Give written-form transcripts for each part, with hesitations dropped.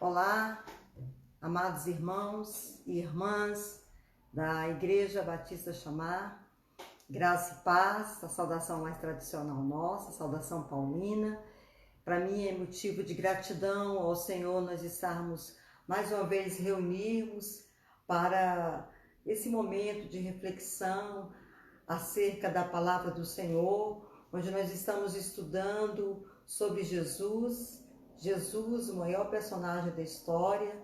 Olá, amados irmãos e irmãs da Igreja Batista Chamar, graça e paz, a saudação mais tradicional nossa, a saudação paulina. Para mim é motivo de gratidão ao Senhor nós estarmos mais uma vez reunirmos para esse momento de reflexão acerca da palavra do Senhor, onde nós estamos estudando sobre Jesus, o maior personagem da história,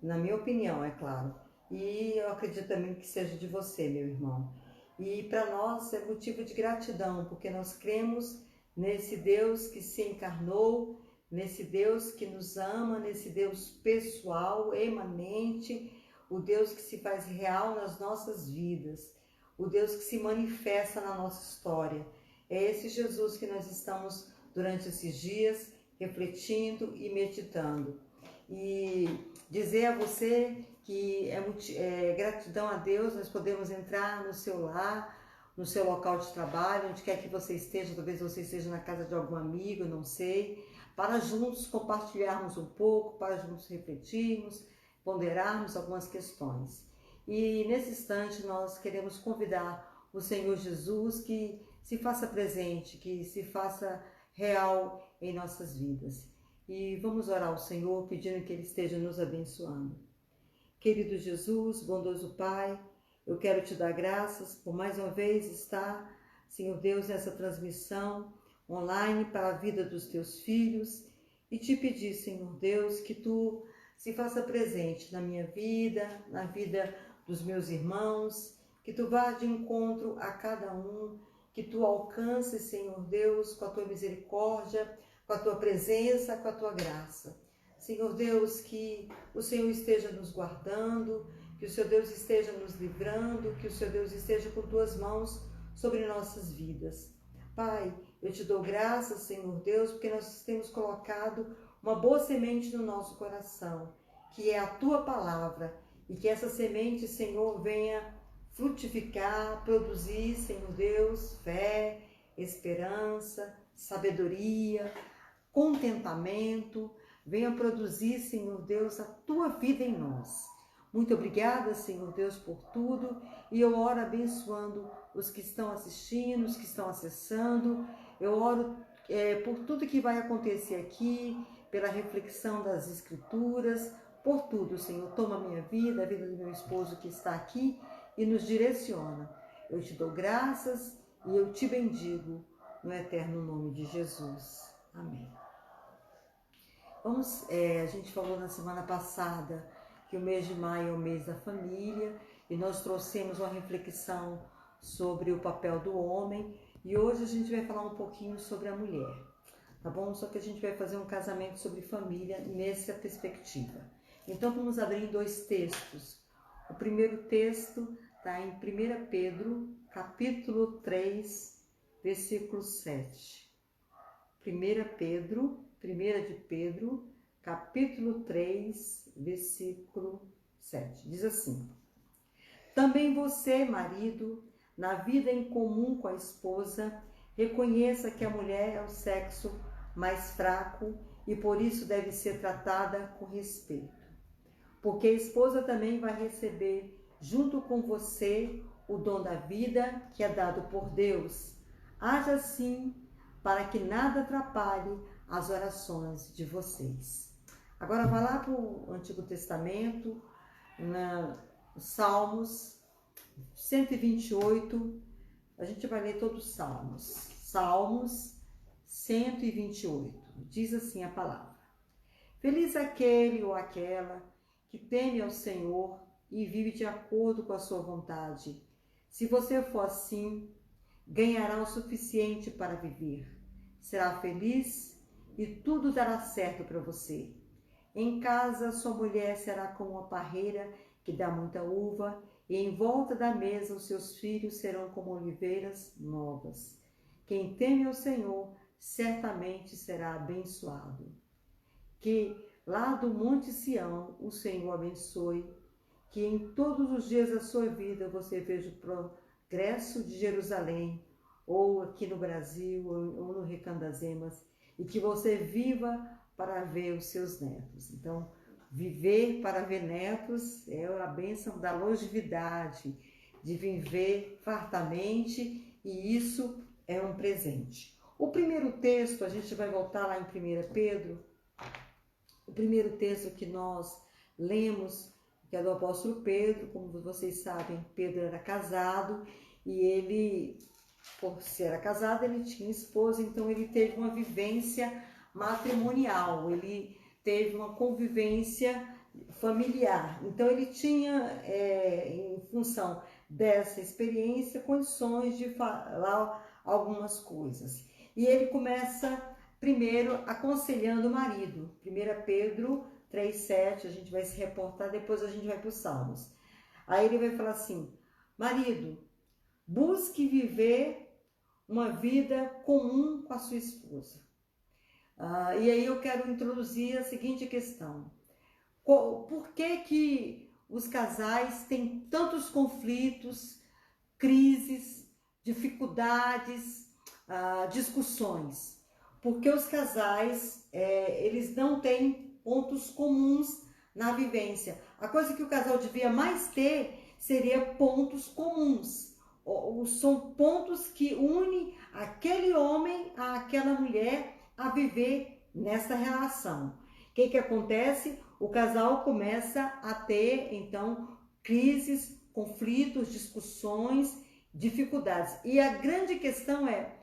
na minha opinião, é claro. E eu acredito também que seja de você, meu irmão. E para nós é motivo de gratidão, porque nós cremos nesse Deus que se encarnou, nesse Deus que nos ama, nesse Deus pessoal, emanente, o Deus que se faz real nas nossas vidas, o Deus que se manifesta na nossa história. É esse Jesus que nós estamos durante esses dias refletindo e meditando. E dizer a você que é gratidão a Deus, nós podemos entrar no seu lar, no seu local de trabalho, onde quer que você esteja, talvez você esteja na casa de algum amigo, não sei, para juntos compartilharmos um pouco, para juntos refletirmos, ponderarmos algumas questões. E nesse instante nós queremos convidar o Senhor Jesus que se faça presente, que se faça real em nossas vidas. E vamos orar ao Senhor pedindo que Ele esteja nos abençoando. Querido Jesus, bondoso Pai, eu quero te dar graças por mais uma vez estar, Senhor Deus, nessa transmissão online para a vida dos teus filhos e te pedir, Senhor Deus, que tu se faça presente na minha vida, na vida dos meus irmãos, que tu vá de encontro a cada um, que tu alcances, Senhor Deus, com a tua misericórdia, com a tua presença, com a tua graça. Senhor Deus, que o Senhor esteja nos guardando, que o Senhor Deus esteja nos livrando, que o Senhor Deus esteja com tuas mãos sobre nossas vidas. Pai, eu te dou graças, Senhor Deus, porque nós temos colocado uma boa semente no nosso coração, que é a tua palavra, e que essa semente, Senhor, venha frutificar, produzir, Senhor Deus, fé, esperança, sabedoria, contentamento, venha produzir, Senhor Deus, a tua vida em nós. Muito obrigada, Senhor Deus, por tudo, e eu oro abençoando os que estão assistindo, os que estão acessando, eu oro por tudo que vai acontecer aqui, pela reflexão das Escrituras, por tudo, Senhor. Toma a minha vida, a vida do meu esposo que está aqui e nos direciona. Eu te dou graças e eu te bendigo no eterno nome de Jesus. Amém. A gente falou na semana passada que o mês de maio é o mês da família e nós trouxemos uma reflexão sobre o papel do homem e hoje a gente vai falar um pouquinho sobre a mulher, tá bom? Só que a gente vai fazer um casamento sobre família nessa perspectiva. Então vamos abrir dois textos. O primeiro texto está em 1 Pedro, capítulo 3, versículo 7. 1 de Pedro, capítulo 3, versículo 7. Diz assim: Também você, marido, na vida em comum com a esposa, reconheça que a mulher é o sexo mais fraco e por isso deve ser tratada com respeito. Porque a esposa também vai receber, junto com você, o dom da vida que é dado por Deus. Haja assim, para que nada atrapalhe as orações de vocês. Agora vai lá para o Antigo Testamento, Salmos 128, a gente vai ler todos os Salmos. Salmos 128, diz assim a palavra: Feliz aquele ou aquela que teme ao Senhor e vive de acordo com a sua vontade. Se você for assim, ganhará o suficiente para viver. Será feliz e tudo dará certo para você. Em casa, sua mulher será como uma parreira que dá muita uva, e em volta da mesa os seus filhos serão como oliveiras novas. Quem teme ao Senhor certamente será abençoado. Que lá do Monte Sião o Senhor abençoe, que em todos os dias da sua vida você veja o progresso de Jerusalém, ou aqui no Brasil, ou no Recanto das Emas, e que você viva para ver os seus netos. Então, Viver para ver netos é a bênção da longevidade, de viver fartamente, e isso é um presente. O primeiro texto, a gente vai voltar lá em 1 Pedro, o primeiro texto que nós lemos, que é do apóstolo Pedro. Como vocês sabem, Pedro era casado e ele, por ser casado, ele tinha esposa, então ele teve uma vivência matrimonial, ele teve uma convivência familiar. Então ele tinha, em função dessa experiência, condições de falar algumas coisas. E ele começa primeiro aconselhando o marido. 1 Pedro 3,7, a gente vai se reportar, depois a gente vai para os Salmos. Aí ele vai falar assim: marido, busque viver uma vida comum com a sua esposa. E aí eu quero introduzir a seguinte questão: por que os casais têm tantos conflitos, crises, dificuldades, discussões? Porque os casais, eles não têm pontos comuns na vivência. A coisa que o casal devia mais ter seria pontos comuns. São pontos que unem aquele homem àquela mulher a viver nessa relação. O que acontece? O casal começa a ter, então, crises, conflitos, discussões, dificuldades. E a grande questão é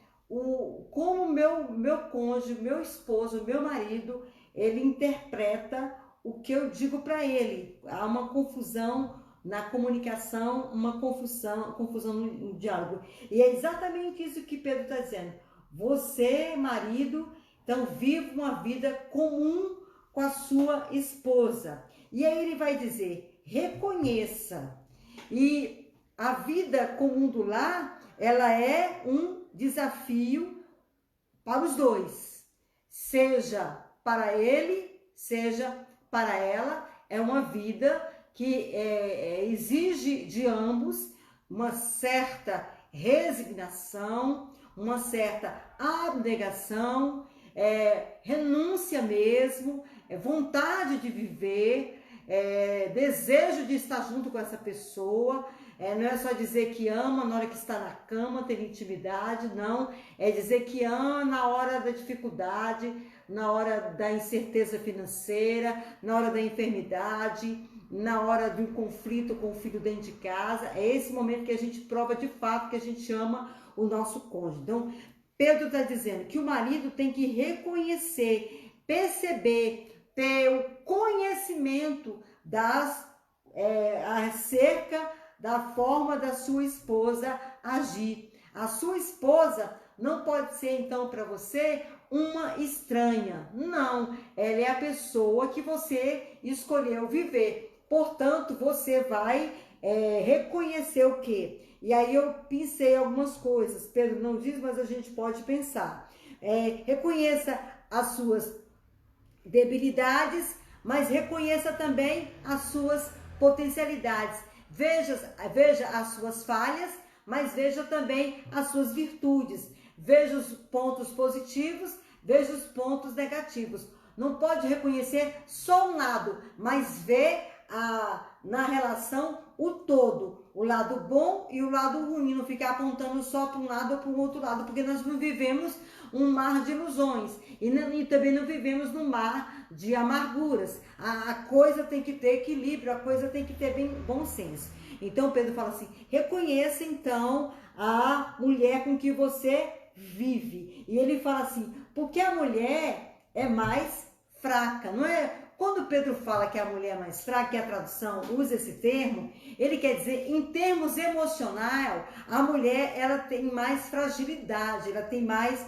como meu cônjuge, meu esposo, meu marido, ele interpreta o que eu digo para ele. Há uma confusão na comunicação, uma confusão no diálogo. E é exatamente isso que Pedro está dizendo. Você, marido, então vive uma vida comum com a sua esposa. E aí ele vai dizer: reconheça. E a vida comum do lar, ela é um desafio para os dois, seja para ele, seja para ela. É uma vida que exige de ambos uma certa resignação, uma certa abnegação, renúncia mesmo, vontade de viver, desejo de estar junto com essa pessoa. Não é só dizer que ama na hora que está na cama, ter intimidade, não. É dizer que ama na hora da dificuldade, na hora da incerteza financeira, na hora da enfermidade, na hora de um conflito com o filho dentro de casa. É esse momento que a gente prova de fato que a gente ama o nosso cônjuge. Então, Pedro está dizendo que o marido tem que reconhecer, perceber, ter o conhecimento acerca da forma da sua esposa agir. A sua esposa não pode ser, então, para você uma estranha. Não, ela é a pessoa que você escolheu viver. Portanto, você vai reconhecer o quê? E aí eu pensei algumas coisas. Pedro não diz, mas a gente pode pensar. Reconheça as suas debilidades, mas reconheça também as suas potencialidades. Veja as suas falhas, mas veja também as suas virtudes. Veja os pontos positivos, veja os pontos negativos. Não pode reconhecer só um lado, mas ver na relação o todo, o lado bom e o lado ruim. Não ficar apontando só para um lado ou para o outro lado, porque nós não vivemos um mar de ilusões e também não vivemos num mar de amarguras. A coisa tem que ter equilíbrio, a coisa tem que ter bom senso. Então Pedro fala assim: reconheça então a mulher com que você vive. E ele fala assim: porque a mulher é mais fraca, não é? Quando Pedro fala que a mulher é mais fraca, que a tradução usa esse termo, ele quer dizer, em termos emocionais, a mulher ela tem mais fragilidade, ela tem mais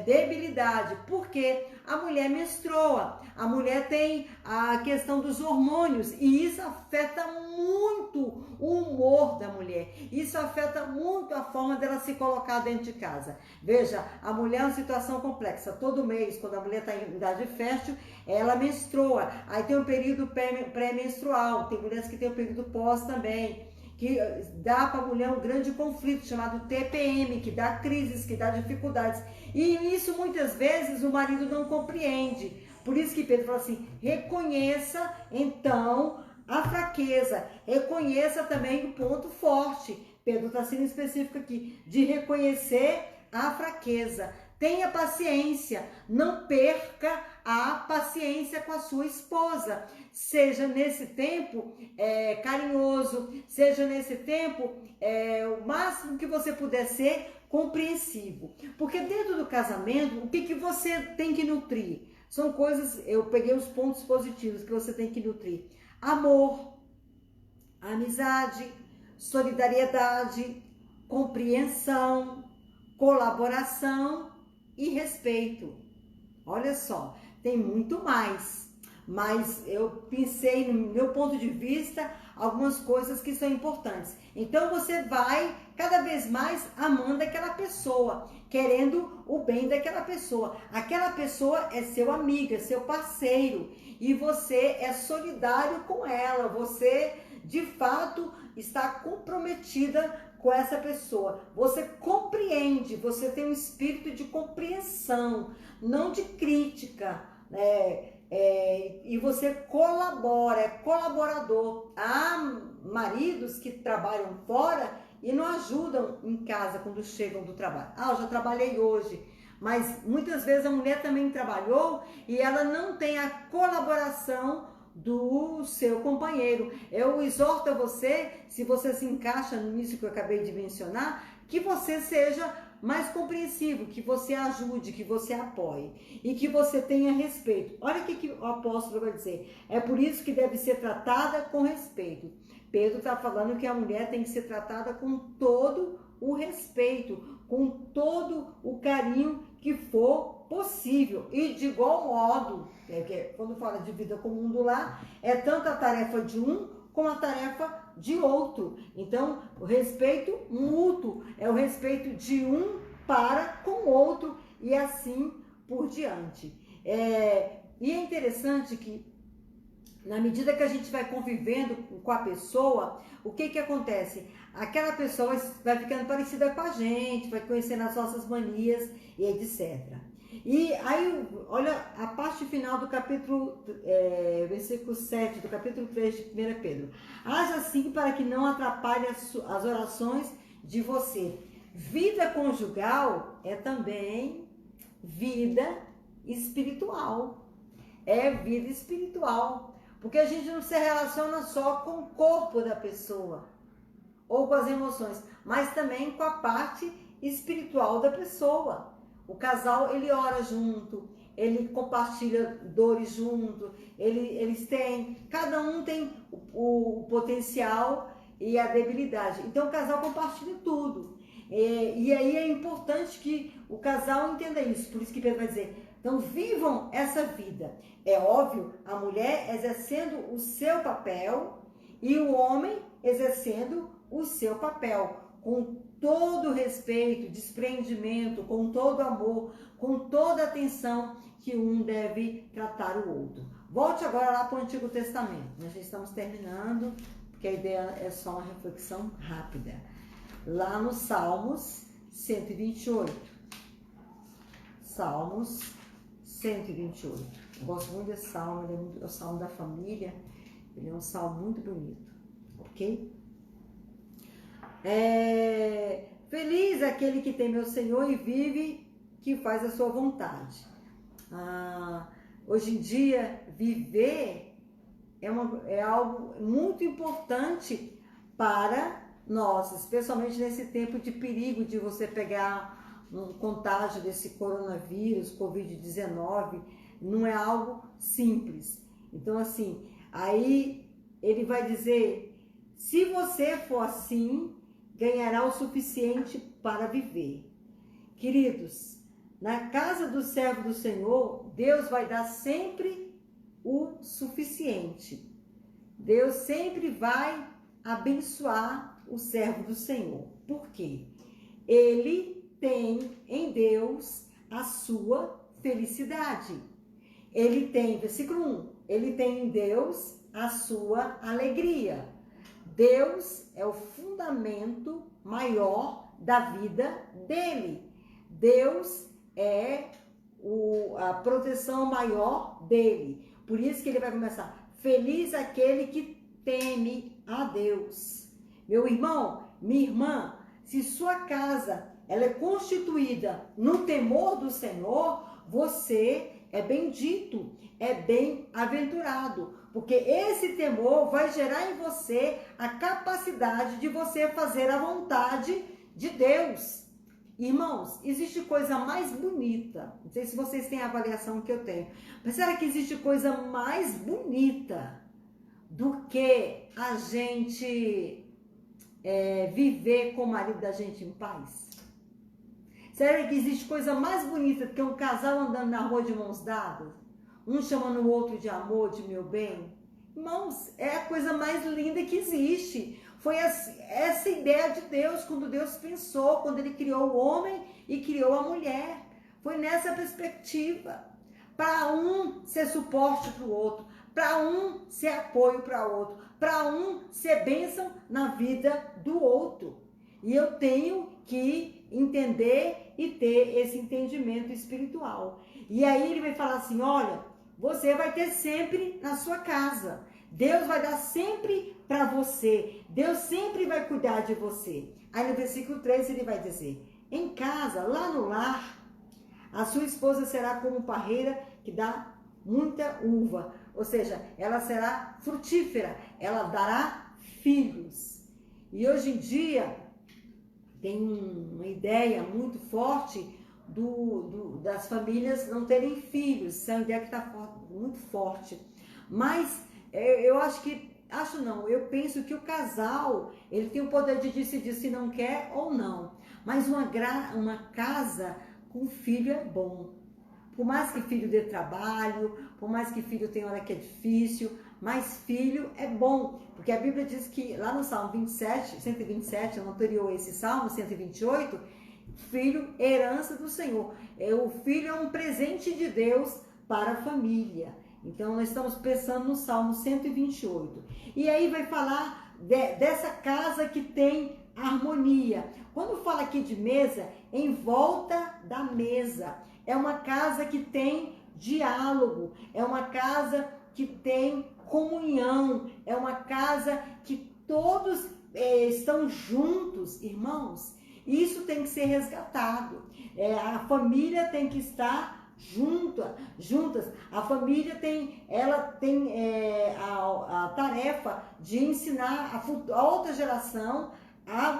debilidade, porque a mulher menstrua, a mulher tem a questão dos hormônios e isso afeta muito o humor da mulher, isso afeta muito a forma dela se colocar dentro de casa. Veja, a mulher é uma situação complexa. Todo mês, quando a mulher está em idade fértil, ela menstrua, aí tem um período pré-menstrual, tem mulheres que tem o período pós também, que dá para a mulher um grande conflito chamado TPM, que dá crises, que dá dificuldades. E isso muitas vezes o marido não compreende, Por isso que Pedro fala assim, reconheça então a fraqueza, reconheça também o ponto forte. Pedro está sendo específico aqui, de reconhecer a fraqueza. Tenha paciência, não perca a paciência com a sua esposa. Seja nesse tempo carinhoso, seja nesse tempo o máximo que você puder ser compreensivo. Porque dentro do casamento, o que você tem que nutrir? São coisas, eu peguei os pontos positivos que você tem que nutrir. Amor, amizade, solidariedade, compreensão, colaboração e respeito. Olha só, tem muito mais, mas eu pensei no meu ponto de vista algumas coisas que são importantes. Então você vai cada vez mais amando aquela pessoa, querendo o bem daquela pessoa. Aquela pessoa é seu amigo, é seu parceiro e você é solidário com ela, você de fato está comprometida com essa pessoa. Você compreende, você tem um espírito de compreensão, não de crítica, e você colabora, é colaborador. Há maridos que trabalham fora e não ajudam em casa quando chegam do trabalho. Eu já trabalhei hoje, mas muitas vezes a mulher também trabalhou e ela não tem a colaboração do seu companheiro. Eu exorto a você, se você se encaixa nisso que eu acabei de mencionar, que você seja mais compreensivo, que você ajude, que você apoie e que você tenha respeito. Olha o que o apóstolo vai dizer. É por isso que deve ser tratada com respeito. Pedro está falando que a mulher tem que ser tratada com todo o respeito, com todo o carinho que for possível. E de igual modo, quando fala de vida comum do lar, é tanto a tarefa de um como a tarefa de outro. Então, o respeito mútuo é o respeito de um para com o outro e assim por diante. E é interessante que, na medida que a gente vai convivendo com a pessoa, o que acontece? Aquela pessoa vai ficando parecida com a gente, vai conhecendo as nossas manias e etc. E aí, olha a parte final do capítulo, versículo 7 do capítulo 3 de 1 Pedro. Haja assim para que não atrapalhe as orações de você. Vida conjugal é também vida espiritual. É vida espiritual. Porque a gente não se relaciona só com o corpo da pessoa ou com as emoções, mas também com a parte espiritual da pessoa. O casal, ele ora junto, ele compartilha dores junto, eles têm, cada um tem o potencial e a debilidade. Então o casal compartilha tudo. E aí é importante que o casal entenda isso. Por isso que Pedro vai dizer, então vivam essa vida. É óbvio, a mulher exercendo o seu papel e o homem exercendo o seu papel, com todo respeito, desprendimento, com todo amor, com toda atenção que um deve tratar o outro. Volte agora lá para o Antigo Testamento. Nós já estamos terminando, porque a ideia é só uma reflexão rápida. Lá no Salmos 128. Salmos 128. Eu gosto muito desse salmo, ele é o salmo da família, ele é um salmo muito bonito, ok? Feliz aquele que tem meu Senhor e vive, que faz a sua vontade. Hoje em dia, viver é algo muito importante para nós, especialmente nesse tempo de perigo de você pegar um contágio desse coronavírus, Covid-19, não é algo simples. Então, assim, aí ele vai dizer, se você for assim, ganhará o suficiente para viver. Queridos, na casa do servo do Senhor, Deus vai dar sempre o suficiente. Deus sempre vai abençoar o servo do Senhor. Por quê? Ele tem em Deus a sua felicidade. Ele tem, versículo 1, ele tem em Deus a sua alegria. Deus é o fundamento maior da vida dele. Deus é a proteção maior dele. Por isso que ele vai começar: feliz aquele que teme a Deus. Meu irmão, minha irmã, se sua casa ela é constituída no temor do Senhor, você é bendito, é bem-aventurado, porque esse temor vai gerar em você a capacidade de você fazer a vontade de Deus. Irmãos, existe coisa mais bonita, não sei se vocês têm a avaliação que eu tenho, mas será que existe coisa mais bonita do que a gente viver com o marido da gente em paz? Será que existe coisa mais bonita do que um casal andando na rua de mãos dadas? Um chamando o outro de amor, de meu bem? Irmãos, é a coisa mais linda que existe. Foi essa ideia de Deus, quando Deus pensou, quando ele criou o homem e criou a mulher. Foi nessa perspectiva. Para um ser suporte para o outro, para um ser apoio para o outro, para um ser bênção na vida do outro. E eu tenho que entender e ter esse entendimento espiritual. E aí ele vai falar assim: olha, você vai ter sempre na sua casa. Deus vai dar sempre para você. Deus sempre vai cuidar de você. Aí no versículo 3 ele vai dizer: em casa, lá no lar, a sua esposa será como parreira que dá muita uva. Ou seja, ela será frutífera, ela dará filhos. E hoje em dia tem uma ideia muito forte das famílias não terem filhos. Essa é uma ideia que está muito forte. Mas eu eu penso que o casal, ele tem o poder de decidir se não quer ou não. Mas uma casa com filho é bom. Por mais que filho dê trabalho, por mais que filho tenha hora que é difícil, mas filho é bom. Porque a Bíblia diz que lá no Salmo 127, anterior a esse Salmo 128, filho, herança do Senhor. O filho é um presente de Deus para a família. Então nós estamos pensando no Salmo 128. E aí vai falar dessa casa que tem harmonia. Quando fala aqui de mesa, em volta da mesa. É uma casa que tem diálogo, é uma casa que tem comunhão, é uma casa que todos estão juntos, irmãos. Isso tem que ser resgatado. A família tem que estar juntas. A família tem a tarefa de ensinar a outra geração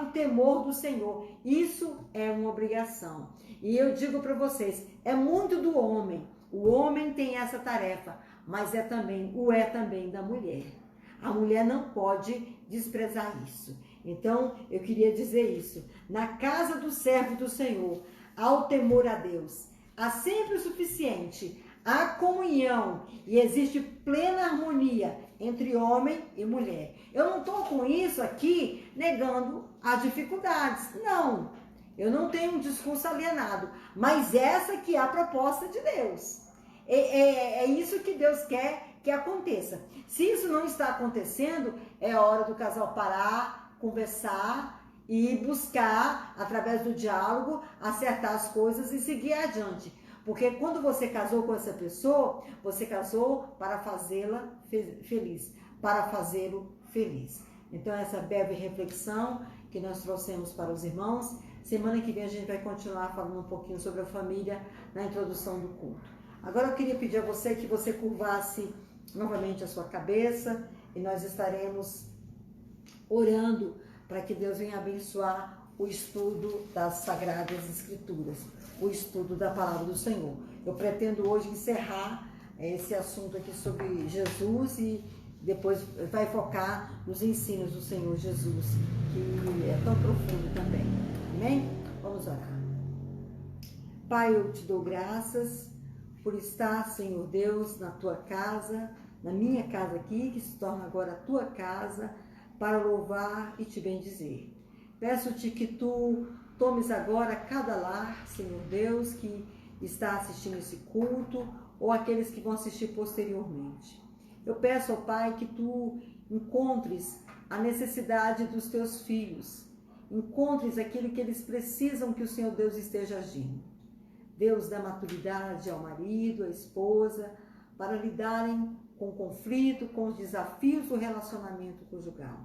o temor do Senhor. Isso é uma obrigação. E eu digo para vocês, é muito do homem. O homem tem essa tarefa, mas é também da mulher. A mulher não pode desprezar isso. Então, eu queria dizer isso. Na casa do servo do Senhor, há o temor a Deus. Há sempre o suficiente. Há comunhão e existe plena harmonia entre homem e mulher. Eu não estou com isso aqui negando as dificuldades. Não, eu não tenho um discurso alienado. Mas essa que é a proposta de Deus. É isso que Deus quer que aconteça. Se isso não está acontecendo, é hora do casal parar, conversar e buscar, através do diálogo, acertar as coisas e seguir adiante. Porque quando você casou com essa pessoa, você casou para fazê-la feliz, para fazê-lo feliz. Então, essa breve reflexão que nós trouxemos para os irmãos. Semana que vem a gente vai continuar falando um pouquinho sobre a família na introdução do culto. Agora eu queria pedir a você que você curvasse novamente a sua cabeça e nós estaremos orando para que Deus venha abençoar o estudo das Sagradas Escrituras, o estudo da Palavra do Senhor. Eu pretendo hoje encerrar esse assunto aqui sobre Jesus e depois vai focar nos ensinos do Senhor Jesus, que é tão profundo também. Amém? Vamos orar. Pai, eu te dou graças por estar, Senhor Deus, na tua casa, na minha casa aqui, que se torna agora a tua casa, para louvar e te bendizer. Peço-te que tu tomes agora cada lar, Senhor Deus, que está assistindo esse culto, ou aqueles que vão assistir posteriormente. Eu peço ao Pai que tu encontres a necessidade dos teus filhos, encontres aquilo que eles precisam que o Senhor Deus esteja agindo. Deus, dá maturidade ao marido, à esposa, para lidarem com o conflito, com os desafios do relacionamento conjugal.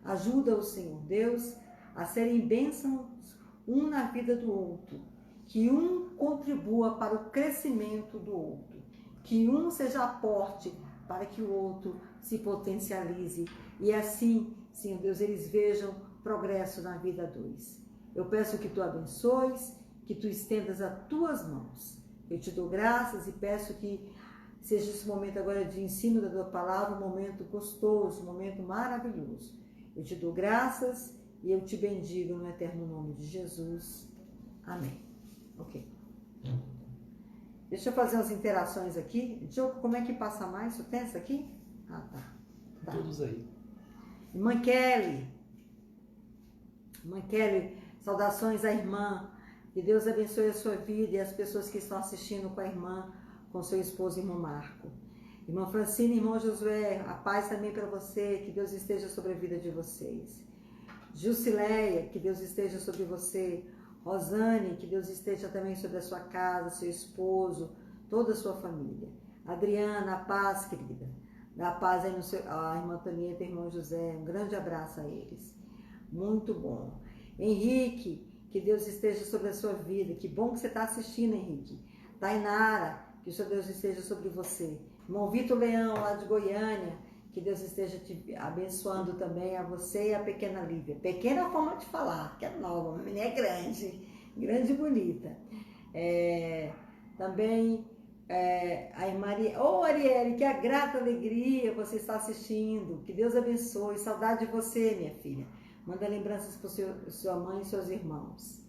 Ajuda-os, Senhor Deus, a serem bênçãos um na vida do outro, que um contribua para o crescimento do outro, que um seja aporte para que o outro se potencialize e assim, Senhor Deus, eles vejam progresso na vida dois. Eu peço que tu abençoes, que tu estendas as tuas mãos. Eu te dou graças e peço que seja esse momento agora de ensino da tua palavra, um momento gostoso, um momento maravilhoso. Eu te dou graças e eu te bendigo no eterno nome de Jesus. Amém. Ok. Deixa eu fazer umas interações aqui. Diogo, como é que passa mais? Tu tem essa aqui? Ah, tá. Todos aí. Irmã Kelly. Irmã Kelly, saudações à irmã. Que Deus abençoe a sua vida e as pessoas que estão assistindo com a irmã, com seu esposo, irmão Marco. Irmã Francine, irmão Josué, a paz também para você, que Deus esteja sobre a vida de vocês. Jusileia, que Deus esteja sobre você. Rosane, que Deus esteja também sobre a sua casa, seu esposo, toda a sua família. Adriana, a paz, querida. Dá paz aí no seu, a irmã Antonieta e irmão José, um grande abraço a eles. Muito bom. Henrique, que Deus esteja sobre a sua vida. Que bom que você está assistindo, Henrique. Tainara, que o seu Deus esteja sobre você. Irmão Vitor Leão, lá de Goiânia, que Deus esteja te abençoando também a você e a pequena Lívia. Pequena forma de falar, que é nova, uma menina é grande, grande e bonita. Também a irmã Arielle, que a grata alegria você está assistindo. Que Deus abençoe, saudade de você, minha filha. Manda lembranças para sua mãe e seus irmãos.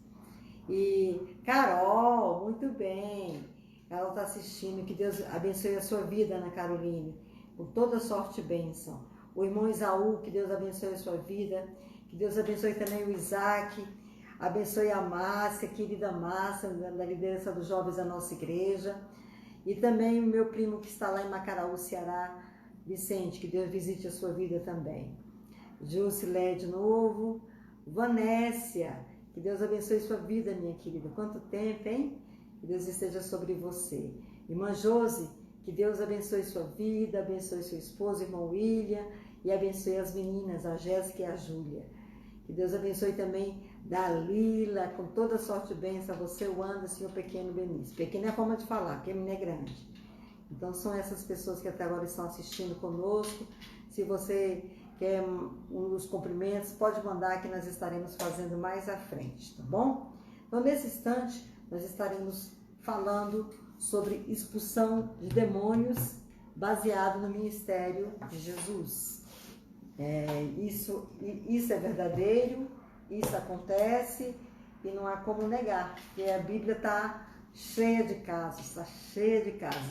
E Carol, muito bem. Carol está assistindo. Que Deus abençoe a sua vida, Ana Caroline, por toda sorte e bênção. O irmão Isaú, que Deus abençoe a sua vida. Que Deus abençoe também o Isaac. Abençoe a Márcia, querida Márcia, da liderança dos jovens da nossa igreja. E também o meu primo que está lá em Macaraú, Ceará, Vicente. Que Deus visite a sua vida também. Jusilé de novo. Vanécia, que Deus abençoe sua vida, minha querida. Quanto tempo, hein? Que Deus esteja sobre você. Irmã Josi, que Deus abençoe sua vida, abençoe seu esposo, irmão William, e abençoe as meninas, a Jéssica e a Júlia. Que Deus abençoe também Dalila, com toda sorte e bênção a você, o Anderson e o pequeno Benício. Pequeno é a forma de falar, porque a menina é grande. Então são essas pessoas que até agora estão assistindo conosco. Se você quer um dos cumprimentos, pode mandar que nós estaremos fazendo mais à frente, tá bom? Então nesse instante nós estaremos falando sobre expulsão de demônios baseado no ministério de Jesus. Isso é verdadeiro, isso acontece e não há como negar, porque a Bíblia está cheia de casos,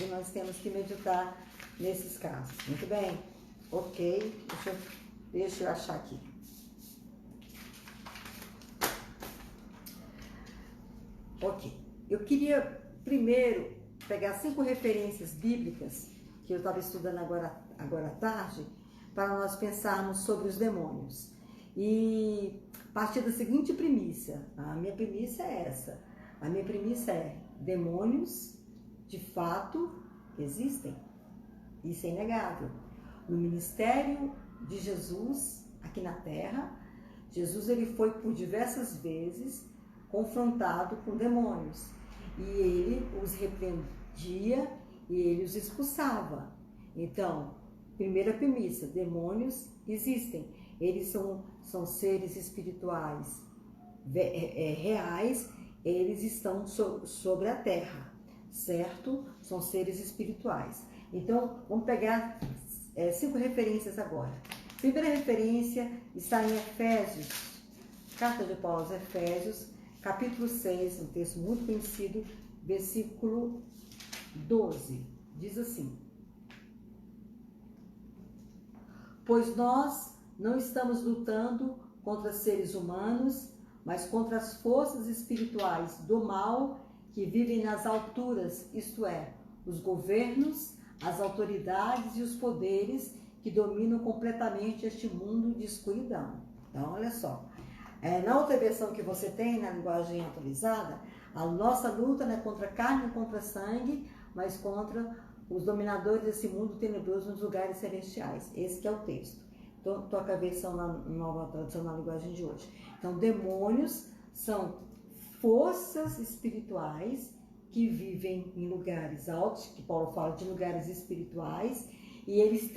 e nós temos que meditar nesses casos. Muito bem? Ok, deixa eu achar aqui. Ok, eu queria primeiro pegar 5 referências bíblicas que eu estava estudando agora à tarde, para nós pensarmos sobre os demônios. E a partir da seguinte premissa, a minha premissa é essa. A minha premissa é: demônios de fato existem. Isso é inegável. No ministério de Jesus aqui na Terra, Jesus ele foi por diversas vezes confrontado com demônios. E ele os repreendia e ele os expulsava. Então, primeira premissa: demônios existem. Eles são seres espirituais reais, eles estão sobre a terra, certo? São seres espirituais. Então, vamos pegar 5 referências agora. Primeira referência está em Efésios, carta de Paulo aos Efésios, capítulo 6, um texto muito conhecido, versículo 12. Diz assim: pois nós não estamos lutando contra seres humanos, mas contra as forças espirituais do mal que vivem nas alturas, isto é, os governos, as autoridades e os poderes que dominam completamente este mundo de escuridão. Então, olha só. Na outra versão que você tem, na linguagem atualizada, A nossa luta não é contra carne, contra sangue, mas contra os dominadores desse mundo tenebroso nos lugares celestiais. Esse que é o texto. Então, toca a versão na nova tradução na linguagem de hoje. Então, demônios são forças espirituais que vivem em lugares altos, que Paulo fala de lugares espirituais, e eles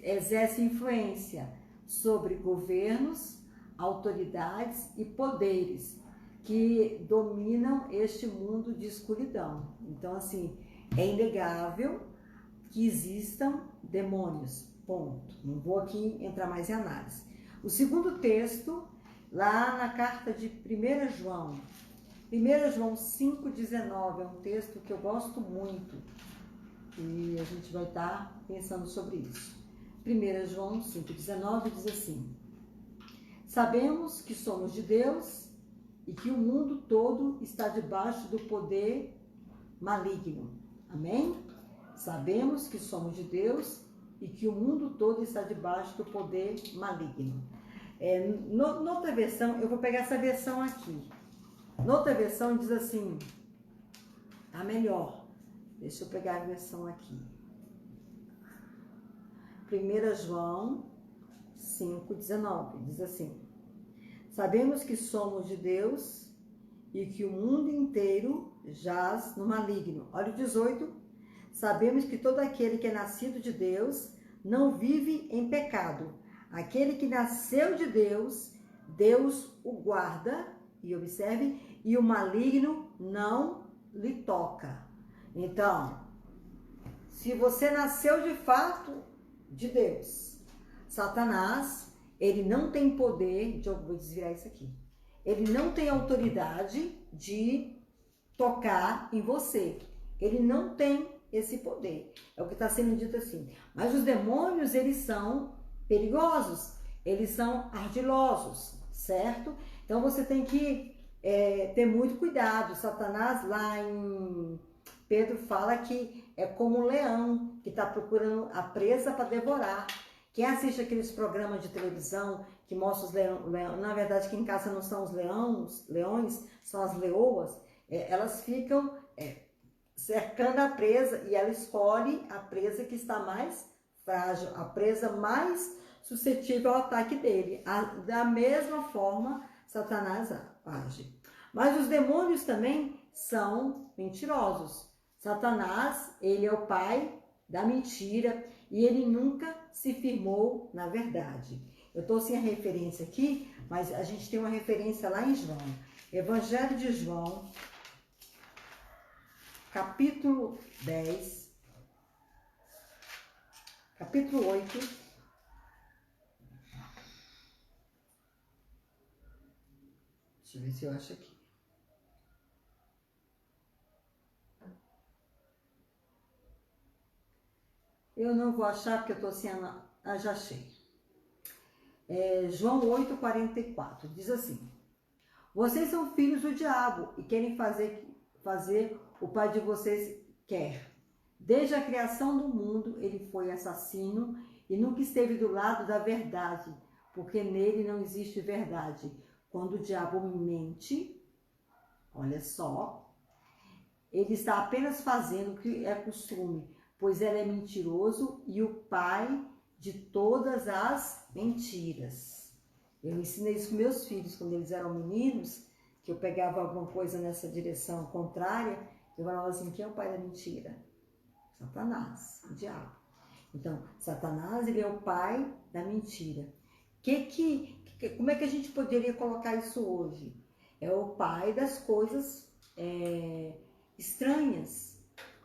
exercem influência sobre governos, autoridades e poderes que dominam este mundo de escuridão. Então, assim, é inegável que existam demônios, ponto. Não vou aqui entrar mais em análise. O segundo texto, lá na carta de 1 João 5,19, é um texto que eu gosto muito e a gente vai estar pensando sobre isso. 1 João 5,19 diz assim: sabemos que somos de Deus e que o mundo todo está debaixo do poder maligno. Amém? Sabemos que somos de Deus e que o mundo todo está debaixo do poder maligno. Noutra versão, eu vou pegar essa versão aqui. Noutra versão diz assim, a melhor. Deixa eu pegar a versão aqui. 1 João 5,19 diz assim: sabemos que somos de Deus e que o mundo inteiro jaz no maligno. Olha o 18. Sabemos que todo aquele que é nascido de Deus não vive em pecado. Aquele que nasceu de Deus, Deus o guarda, e observe, e o maligno não lhe toca. Então, se você nasceu de fato de Deus, Satanás, ele não tem poder, vou desvirar isso aqui, ele não tem autoridade de tocar em você. Ele não tem esse poder. É o que está sendo dito assim. Mas os demônios, eles são perigosos, eles são ardilosos, certo? Então você tem que ter muito cuidado. Satanás, lá em Pedro, fala que é como um leão que está procurando a presa para devorar. Quem assiste aqueles programas de televisão que mostram os leões, na verdade, que em casa não são os leões, são as leoas, elas ficam cercando a presa e ela escolhe a presa que está mais frágil, a presa mais suscetível ao ataque dele. Da mesma forma, Satanás age. Mas os demônios também são mentirosos. Satanás, ele é o pai da mentira e ele nunca se firmou na verdade. Eu estou sem a referência aqui, mas a gente tem uma referência lá em João. Evangelho de João, capítulo 10, capítulo 8, deixa eu ver se eu acho aqui. Eu não vou achar porque eu estou sem a... já achei. João 8, 44, diz assim: vocês são filhos do diabo e querem fazer o pai de vocês quer. Desde a criação do mundo, ele foi assassino e nunca esteve do lado da verdade, porque nele não existe verdade. Quando o diabo mente, olha só, ele está apenas fazendo o que é costume, pois ele é mentiroso e o pai de todas as mentiras. Eu ensinei isso com meus filhos quando eles eram meninos, que eu pegava alguma coisa nessa direção contrária, eu falava assim: quem é o pai da mentira? Satanás, o diabo. Então, Satanás, ele é o pai da mentira. Como é que a gente poderia colocar isso hoje? É o pai das coisas estranhas,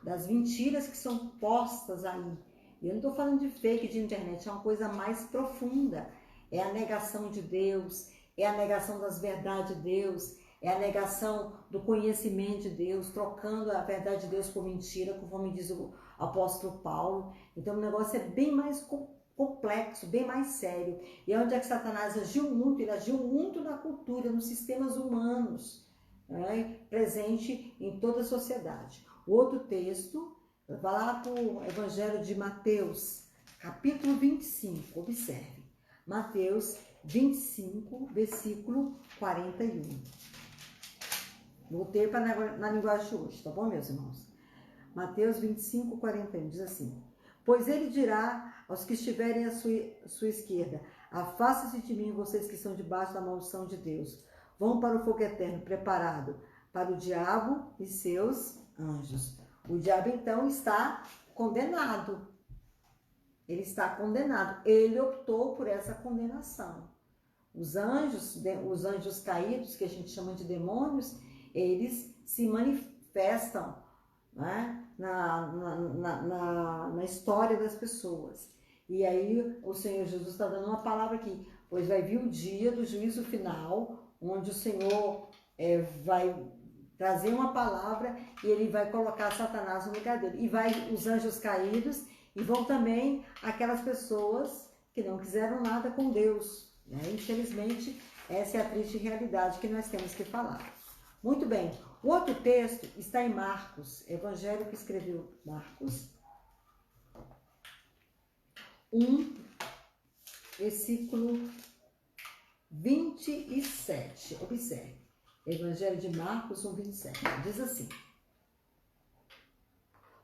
das mentiras que são postas aí. Eu não estou falando de fake de internet, é uma coisa mais profunda. É a negação de Deus, é a negação das verdades de Deus, é a negação do conhecimento de Deus, trocando a verdade de Deus por mentira, conforme diz o apóstolo Paulo. Então o negócio é bem mais complexo, bem mais sério. E é onde é que Satanás agiu muito? Ele agiu muito na cultura, nos sistemas humanos, né? Presente em toda a sociedade. O outro texto, vai lá para o Evangelho de Mateus, capítulo 25, observe. Mateus 25, versículo 41. Voltei para na linguagem de hoje, tá bom, meus irmãos? Mateus 25, 41, diz assim: pois ele dirá aos que estiverem à sua esquerda: afastem-se de mim, vocês que estão debaixo da maldição de Deus. Vão para o fogo eterno, preparado para o diabo e seus anjos. O diabo, então, está condenado. Ele está condenado. Ele optou por essa condenação. Os anjos caídos, que a gente chama de demônios, eles se manifestam, né, na história das pessoas. E aí o Senhor Jesus está dando uma palavra aqui, pois vai vir o dia do juízo final, onde o Senhor vai trazer uma palavra e ele vai colocar Satanás no lugar dele. E vai os anjos caídos e vão também aquelas pessoas que não quiseram nada com Deus, né? Infelizmente, essa é a triste realidade que nós temos que falar. Muito bem, o outro texto está em Marcos, evangelho que escreveu Marcos 1, versículo 27. Observe, evangelho de Marcos 1, 27, diz assim: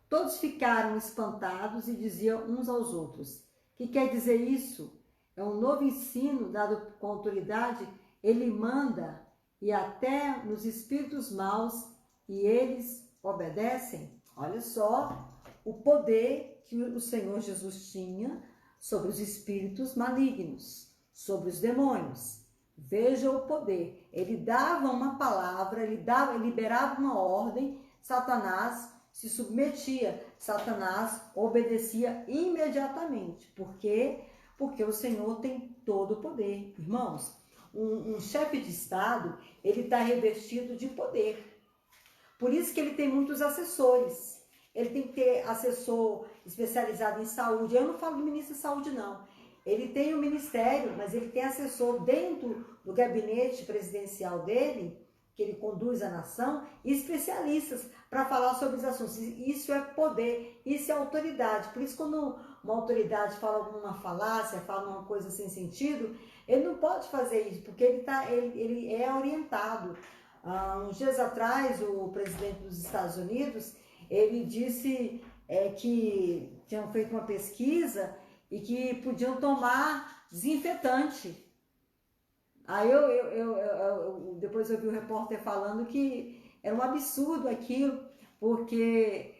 todos ficaram espantados e diziam uns aos outros: que quer dizer isso? É um novo ensino dado com autoridade? Ele manda e até nos espíritos maus e eles obedecem? Olha só o poder que o Senhor Jesus tinha sobre os espíritos malignos, sobre os demônios. Veja o poder. Ele dava uma palavra, ele liberava uma ordem, Satanás se submetia, Satanás obedecia imediatamente. Por quê? Porque o Senhor tem todo o poder. Irmãos, um chefe de Estado, ele está revestido de poder. Por isso que ele tem muitos assessores. Ele tem que ter assessor especializado em saúde. Eu não falo do ministro da saúde, não. Ele tem o ministério, mas ele tem assessor dentro do gabinete presidencial dele, que ele conduz a nação, e especialistas para falar sobre os assuntos. Isso é poder, isso é autoridade. Por isso, quando uma autoridade fala alguma falácia, fala uma coisa sem sentido, ele não pode fazer isso, porque ele é orientado. Uns dias atrás, o presidente dos Estados Unidos, ele disse que tinham feito uma pesquisa e que podiam tomar desinfetante. Aí depois eu vi o repórter falando que era um absurdo aquilo, porque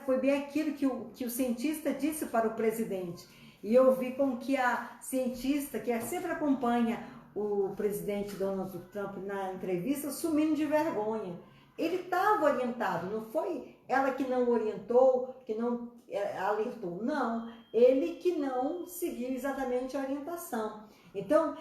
foi bem aquilo que o cientista disse para o presidente. E eu vi como que a cientista, que sempre acompanha o presidente Donald Trump na entrevista, sumindo de vergonha. Ele estava orientado, não foi ela que não orientou, que não alertou, não. Ele que não seguiu exatamente a orientação. Então,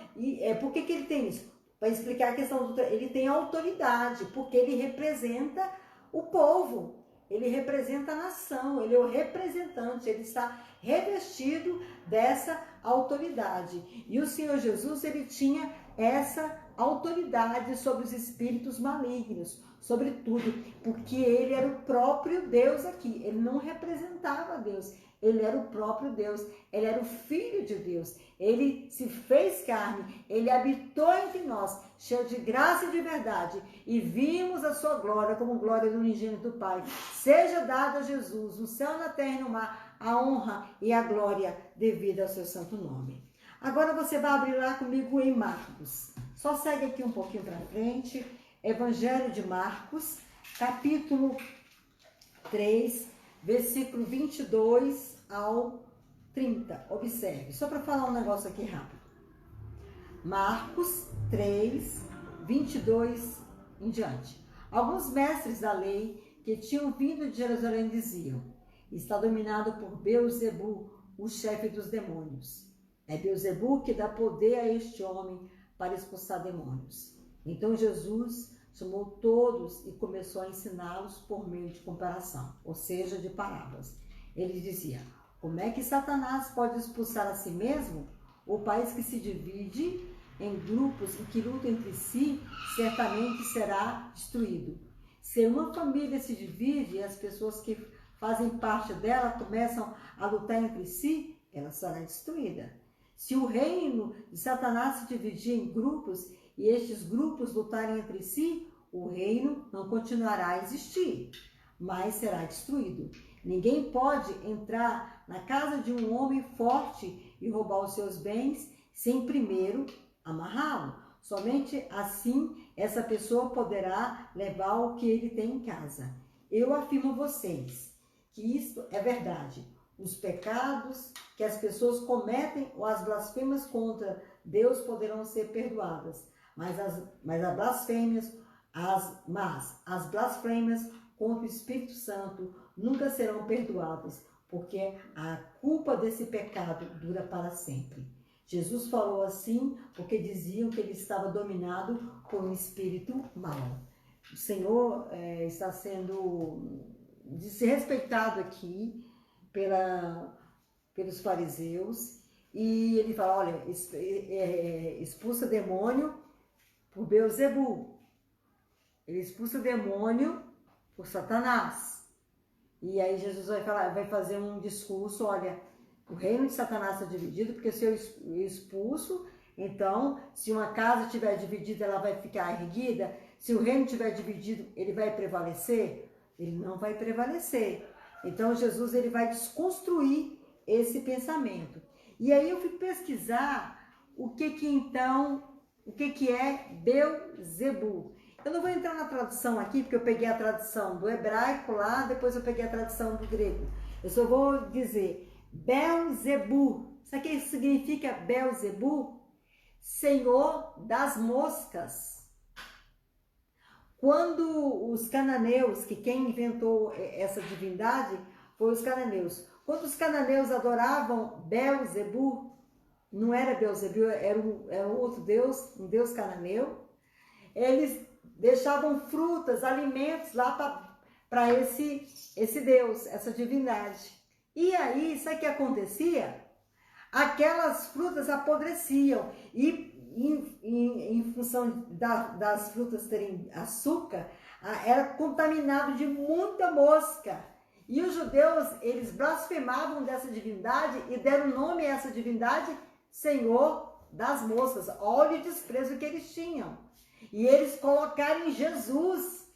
por que ele tem isso? Para explicar a questão ele tem autoridade, porque ele representa o povo, ele representa a nação, ele é o representante, ele está revestido dessa autoridade. E o Senhor Jesus, ele tinha essa autoridade sobre os espíritos malignos, sobre tudo, porque ele era o próprio Deus aqui, ele não representava Deus, ele era o próprio Deus, ele era o Filho de Deus, ele se fez carne, ele habitou entre nós, cheio de graça e de verdade, e vimos a sua glória como glória do unigênito do Pai. Seja dada a Jesus, no céu, na terra e no mar, a honra e a glória devida ao seu santo nome. Agora você vai abrir lá comigo em Marcos. Só segue aqui um pouquinho para frente. Evangelho de Marcos, capítulo 3, versículo 22 ao 30. Observe, só para falar um negócio aqui rápido. Marcos 3, 22 em diante. Alguns mestres da lei que tinham vindo de Jerusalém diziam: está dominado por Beelzebu, o chefe dos demônios. É Beelzebu que dá poder a este homem para expulsar demônios. Então Jesus chamou todos e começou a ensiná-los por meio de comparação, ou seja, de parábolas. Ele dizia: como é que Satanás pode expulsar a si mesmo? O país que se divide em grupos e que lutam entre si, certamente será destruído. Se uma família se divide e as pessoas que fazem parte dela começam a lutar entre si, ela será destruída. Se o reino de Satanás se dividir em grupos e estes grupos lutarem entre si, o reino não continuará a existir, mas será destruído. Ninguém pode entrar na casa de um homem forte e roubar os seus bens sem primeiro amarrá-lo. Somente assim essa pessoa poderá levar o que ele tem em casa. Eu afirmo a vocês que isso é verdade. Os pecados que as pessoas cometem ou as blasfêmias contra Deus poderão ser perdoadas, mas as blasfêmias contra o Espírito Santo nunca serão perdoadas, porque a culpa desse pecado dura para sempre. Jesus falou assim porque diziam que ele estava dominado por um espírito mau. O Senhor está sendo desrespeitado aqui pelos fariseus, e ele fala, olha, expulsa demônio por Beelzebul, ele expulsa demônio por Satanás. E aí Jesus vai fazer um discurso, olha, o reino de Satanás está dividido, porque se eu expulso, então, se uma casa estiver dividida, ela vai ficar erguida. Se o reino estiver dividido, ele vai prevalecer? Ele não vai prevalecer. Então, Jesus ele vai desconstruir esse pensamento. E aí eu fui pesquisar o que é Beelzebul. Eu não vou entrar na tradução aqui, porque eu peguei a tradução do hebraico lá, depois eu peguei a tradução do grego. Eu só vou dizer Beelzebul. Sabe o que significa Beelzebul? Senhor das moscas. Quando os cananeus, que quem inventou essa divindade foi os cananeus. Quando os cananeus adoravam Beelzebul, não era Beelzebul, era um outro deus, um deus cananeu, eles deixavam frutas, alimentos lá para esse deus, essa divindade. E aí, sabe o que acontecia? Aquelas frutas apodreciam e em função das frutas terem açúcar, era contaminado de muita mosca. E os judeus, eles blasfemavam dessa divindade e deram nome a essa divindade Senhor das moscas. Olha o desprezo que eles tinham. E eles colocarem Jesus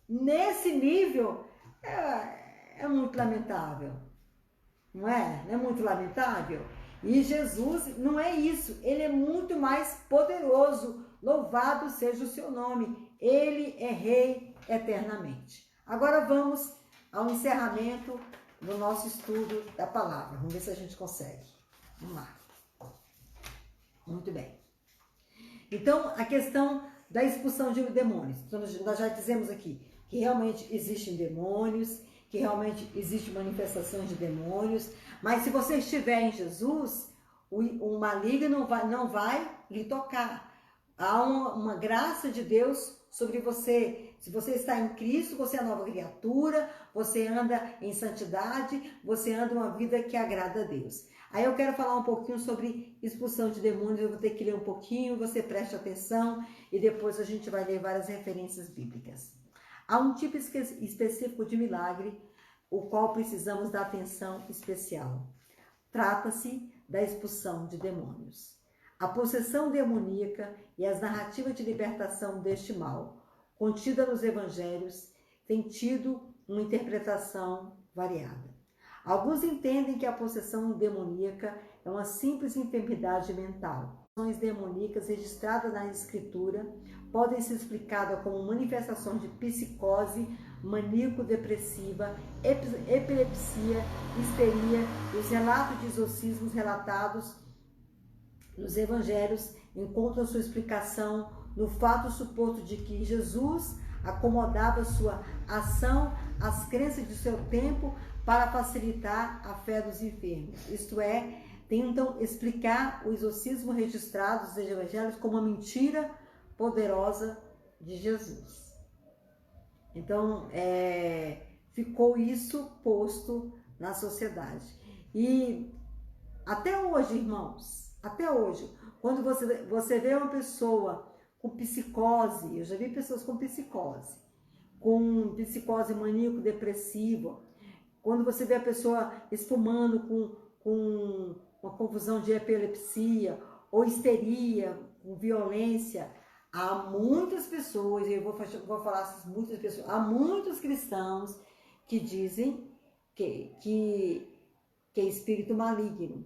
nesse nível é muito lamentável. Não é? Não é muito lamentável? E Jesus não é isso, ele é muito mais poderoso. Louvado seja o seu nome. Ele é rei eternamente. Agora vamos ao encerramento do nosso estudo da palavra. Vamos ver se a gente consegue. Vamos lá. Muito bem. Então, a questão da expulsão de demônios. Então, nós já dizemos aqui que realmente existem demônios, que realmente existem manifestações de demônios, mas se você estiver em Jesus, o maligno não vai lhe tocar. Há uma graça de Deus sobre você. Se você está em Cristo, você é nova criatura, você anda em santidade, você anda uma vida que agrada a Deus. Aí eu quero falar um pouquinho sobre expulsão de demônios, eu vou ter que ler um pouquinho, você preste atenção e depois a gente vai ler várias referências bíblicas. Há um tipo específico de milagre, o qual precisamos dar atenção especial. Trata-se da expulsão de demônios. A possessão demoníaca e as narrativas de libertação deste mal, contida nos evangelhos, têm tido uma interpretação variada. Alguns entendem que a possessão demoníaca é uma simples enfermidade mental. Ações demoníacas registradas na Escritura podem ser explicadas como manifestações de psicose maníaco-depressiva, epilepsia, histeria. Os relatos de exorcismos relatados nos evangelhos encontram sua explicação no fato suposto de que Jesus acomodava sua ação às crenças de seu tempo para facilitar a fé dos enfermos. Isto é, tentam explicar o exorcismo registrado nos evangelhos como uma mentira poderosa de Jesus. Então, ficou isso posto na sociedade. E até hoje, irmãos, até hoje, quando você vê uma pessoa com psicose, eu já vi pessoas com psicose maníaco-depressiva, quando você vê a pessoa espumando com uma confusão de epilepsia ou histeria, com violência, há muitas pessoas, e eu vou falar muitas pessoas, há muitos cristãos que dizem que é espírito maligno.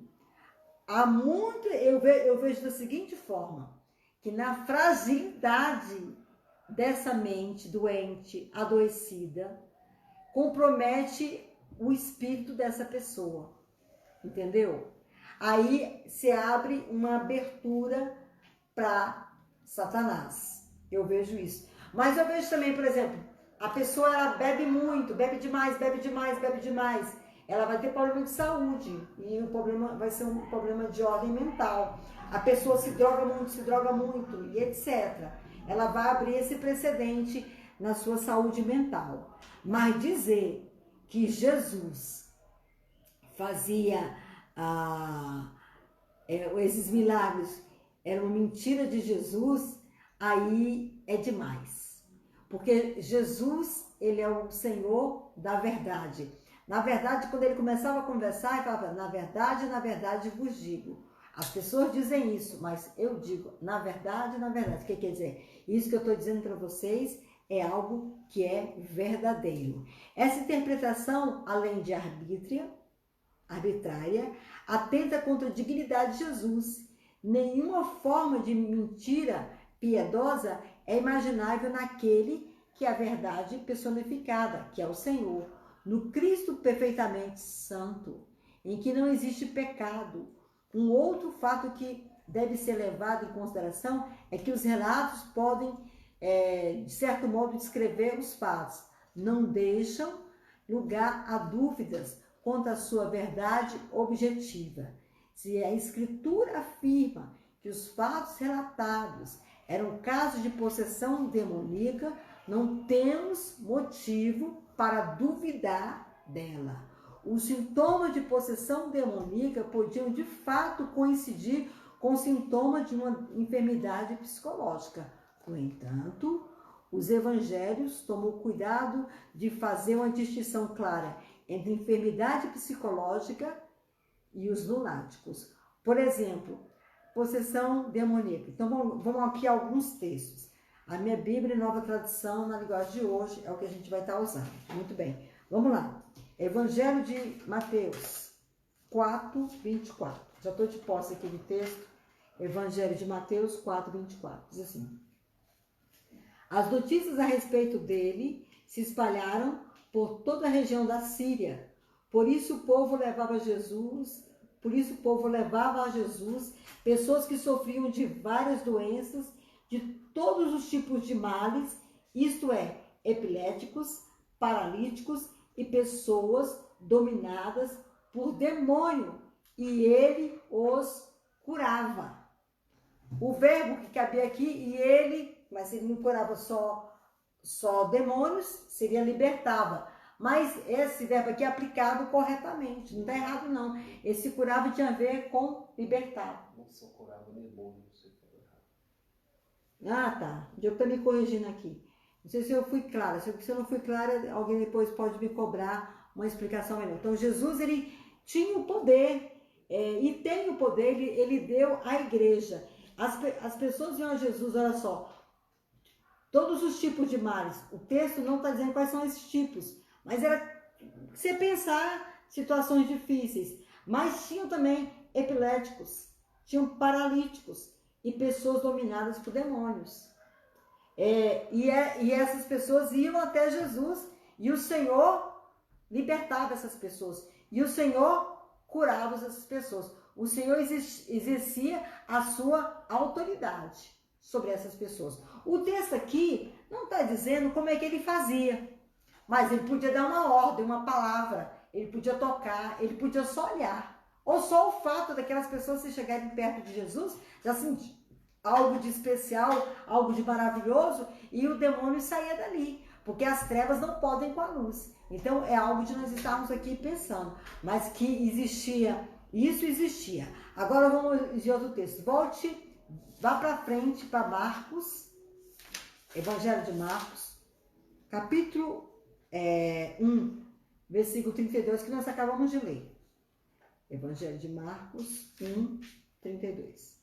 Eu vejo da seguinte forma, que na fragilidade dessa mente doente, adoecida, compromete o espírito dessa pessoa, entendeu? Aí se abre uma abertura para Satanás. Eu vejo isso. Mas eu vejo também, por exemplo, a pessoa ela bebe muito, bebe demais. Ela vai ter problema de saúde e o problema vai ser um problema de ordem mental. A pessoa se droga muito e etc. Ela vai abrir esse precedente na sua saúde mental. Mas dizer que Jesus fazia esses milagres, era uma mentira de Jesus, aí é demais. Porque Jesus, ele é o Senhor da verdade. Na verdade, quando ele começava a conversar, ele falava, na verdade vos digo. As pessoas dizem isso, mas eu digo, na verdade. O que quer dizer? Isso que eu estou dizendo para vocês é algo que é verdadeiro. Essa interpretação, além de arbitrária, atenta contra a dignidade de Jesus. Nenhuma forma de mentira piedosa é imaginável naquele que é a verdade personificada, que é o Senhor, no Cristo perfeitamente santo, em que não existe pecado. Um outro fato que deve ser levado em consideração é que os relatos podem, de certo modo, descrever os fatos, não deixam lugar a dúvidas quanto à sua verdade objetiva. Se a Escritura afirma que os fatos relatados eram casos de possessão demoníaca, não temos motivo para duvidar dela. Os sintomas de possessão demoníaca podiam de fato coincidir com sintomas de uma enfermidade psicológica. No entanto, os evangelhos tomam cuidado de fazer uma distinção clara entre enfermidade psicológica e os lunáticos. Por exemplo, possessão demoníaca. Então, vamos aqui a alguns textos. A minha Bíblia, Nova Tradução, na linguagem de hoje, é o que a gente vai estar usando. Muito bem. Vamos lá. Evangelho de Mateus 4, 24. Já estou de posse aqui do texto. Evangelho de Mateus 4, 24. Diz assim. As notícias a respeito dele se espalharam por toda a região da Síria. Por isso o povo levava a Jesus pessoas que sofriam de várias doenças, de todos os tipos de males, isto é, epiléticos, paralíticos e pessoas dominadas por demônio, e ele os curava. O verbo que cabia aqui, e ele, mas ele não curava só demônios, seria libertava. Mas esse verbo aqui é aplicado corretamente, não está errado não. Esse curava tinha a ver com libertar. Não só curava demônios, você falou Ah, errado. tá. Eu estou me corrigindo aqui. Não sei se eu fui clara. Se eu não fui clara, alguém depois pode me cobrar uma explicação melhor. Então, Jesus, ele tinha o poder, e tem o poder, ele deu à igreja. As pessoas iam a Jesus, olha só, todos os tipos de males. O texto não está dizendo quais são esses tipos, mas era você pensar situações difíceis. Mas tinham também epiléticos, tinham paralíticos e pessoas dominadas por demônios. E essas pessoas iam até Jesus e o Senhor libertava essas pessoas. E o Senhor curava essas pessoas. O Senhor exercia a sua autoridade sobre essas pessoas. O texto aqui não está dizendo como é que ele fazia, mas ele podia dar uma ordem, uma palavra, ele podia tocar, ele podia só olhar. Ou só o fato daquelas pessoas se chegarem perto de Jesus, já sentir algo de especial, algo de maravilhoso, e o demônio saía dali, porque as trevas não podem com a luz. Então é algo de nós estarmos aqui pensando, mas que existia, isso existia. Agora vamos de outro texto. Vá para frente para Marcos, Evangelho de Marcos, capítulo 1, versículo 32, que nós acabamos de ler. Evangelho de Marcos 1, 32.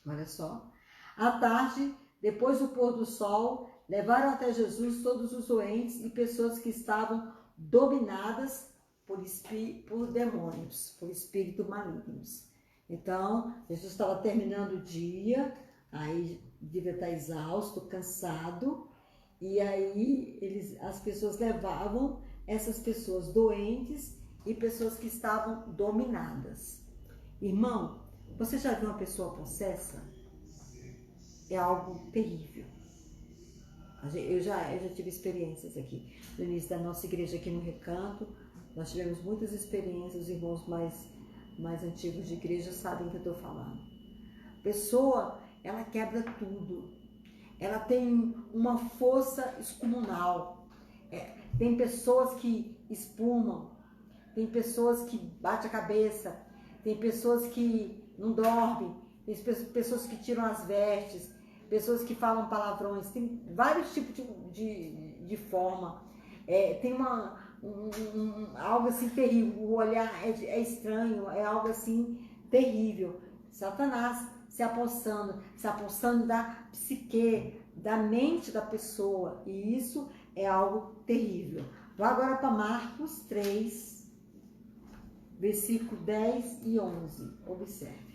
Olha só. À tarde, depois do pôr do sol, levaram até Jesus todos os doentes e pessoas que estavam dominadas por demônios, por espíritos malignos. Então, Jesus estava terminando o dia, aí devia estar exausto, cansado, e aí as pessoas levavam essas pessoas doentes e pessoas que estavam dominadas. Irmão, você já viu uma pessoa possessa? É algo terrível. Eu já tive experiências aqui. No início da nossa igreja aqui no Recanto, nós tivemos muitas experiências. Os irmãos mais antigos de igreja sabem o que eu estou falando. A pessoa, ela quebra tudo. Ela tem uma força excomunal. Tem pessoas que espumam, tem pessoas que batem a cabeça, tem pessoas que não dormem, tem pessoas que tiram as vestes, pessoas que falam palavrões, tem vários tipos de forma. Tem algo assim terrível, o olhar é estranho, é algo assim terrível. Satanás se apossando da psique, da mente da pessoa, e isso é algo terrível. Vou agora para Marcos 3, versículo 10 e 11. Observe.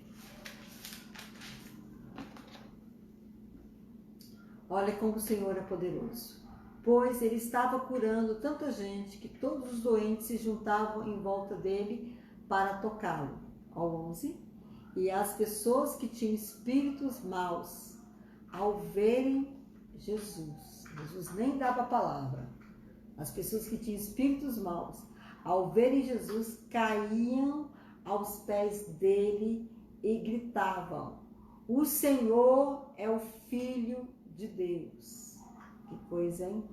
Olha como o Senhor é poderoso. Pois ele estava curando tanta gente que todos os doentes se juntavam em volta dele para tocá-lo. Ao 11. E as pessoas que tinham espíritos maus, ao verem Jesus nem dava a palavra. As pessoas que tinham espíritos maus, ao verem Jesus, caíam aos pés dele e gritavam: o Senhor é o Filho de Deus. Que coisa, hein?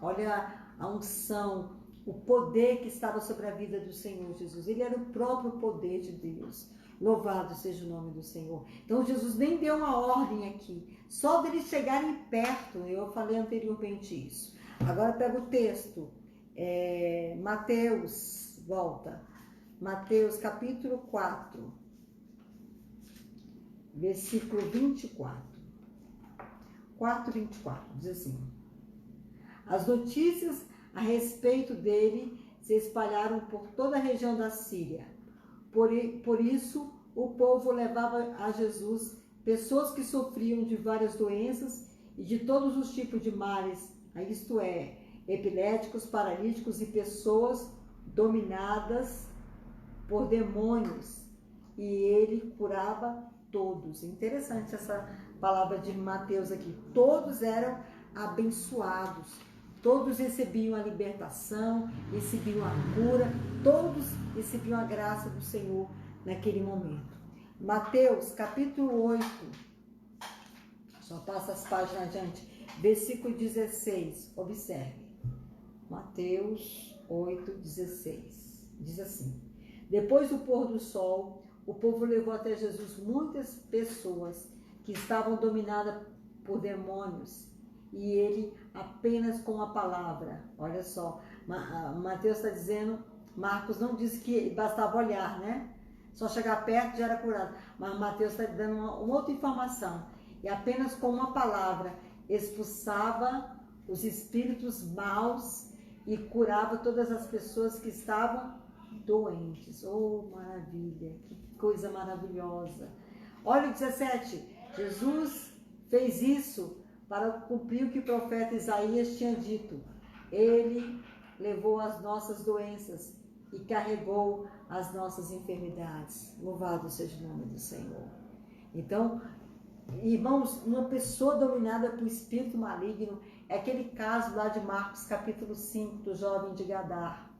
Olha a unção, o poder que estava sobre a vida do Senhor Jesus. Ele era o próprio poder de Deus. Louvado seja o nome do Senhor. Então Jesus nem deu uma ordem aqui. Só deles chegarem perto, eu falei anteriormente isso. Agora pega o texto. Mateus, volta. Mateus capítulo 4, versículo 24. 4:24, diz assim: as notícias a respeito dele se espalharam por toda a região da Síria. Por isso, o povo levava a Jesus pessoas que sofriam de várias doenças e de todos os tipos de males, isto é, epiléticos, paralíticos e pessoas dominadas por demônios, e ele curava todos. Interessante essa palavra de Mateus aqui. Todos eram abençoados, todos recebiam a libertação, recebiam a cura, todos recebiam a graça do Senhor naquele momento. Mateus capítulo 8, só passa as páginas adiante, versículo 16, observe. Mateus 8, 16, diz assim: depois do pôr do sol, o povo levou até Jesus muitas pessoas que estavam dominadas por demônios, e ele apenas com a palavra, olha só, Mateus está dizendo, Marcos não disse que bastava olhar, né? Só chegar perto já era curado, mas Mateus está dando uma outra informação, e apenas com uma palavra expulsava os espíritos maus e curava todas as pessoas que estavam doentes. Oh, maravilha, que coisa maravilhosa. Olha o 17, Jesus fez isso para cumprir o que o profeta Isaías tinha dito. Ele levou as nossas doenças e carregou as nossas enfermidades. Louvado seja o nome do Senhor. Então, irmãos, uma pessoa dominada por espírito maligno é aquele caso lá de Marcos capítulo 5, do jovem de Gadar.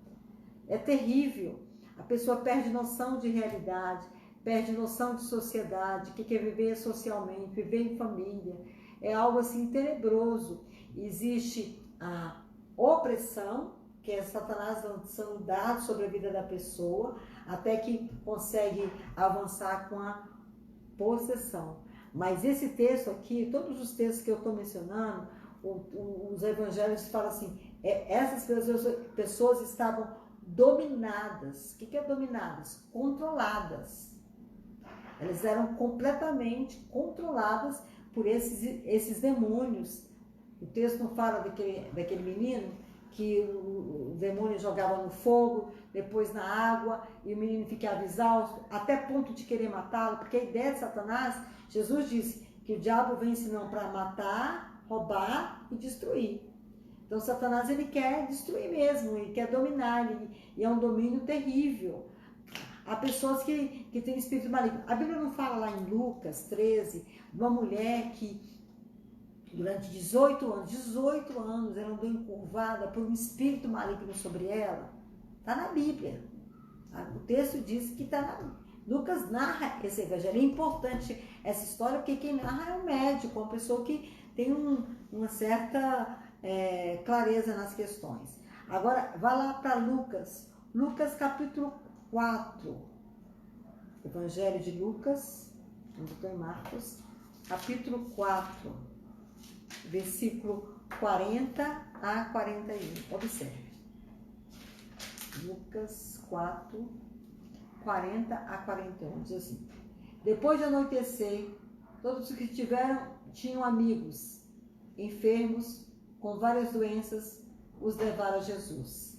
É terrível. A pessoa perde noção de realidade, perde noção de sociedade, que quer viver socialmente, viver em família. É algo assim tenebroso. Existe a opressão, que é Satanás lançando dados sobre a vida da pessoa, até que consegue avançar com a possessão. Mas esse texto aqui, todos os textos que eu estou mencionando, os evangelhos falam assim, essas pessoas estavam dominadas. O que é dominadas? Controladas. Elas eram completamente controladas por esses demônios. O texto não fala daquele menino que o demônio jogava no fogo, depois na água, e o menino ficava exausto, até ponto de querer matá-lo, porque a ideia de Satanás, Jesus disse que o diabo vem senão para matar, roubar e destruir. Então Satanás, ele quer destruir mesmo, ele quer dominar, e é um domínio terrível. Há pessoas que têm espírito maligno. A Bíblia não fala lá em Lucas 13, uma mulher que durante 18 anos, ela andou encurvada por um espírito maligno sobre ela. Está na Bíblia. O texto diz que está na Bíblia. Lucas narra esse evangelho. É importante essa história, porque quem narra é um médico, uma pessoa que tem uma certa clareza nas questões. Agora, vá lá para Lucas. Lucas capítulo 4. Evangelho de Lucas, onde estou em Marcos, capítulo 4, versículo 40 a 41. Observe. Lucas 4, 40 a 41. Diz assim: depois de anoitecer, todos os que tinham amigos enfermos com várias doenças os levaram a Jesus.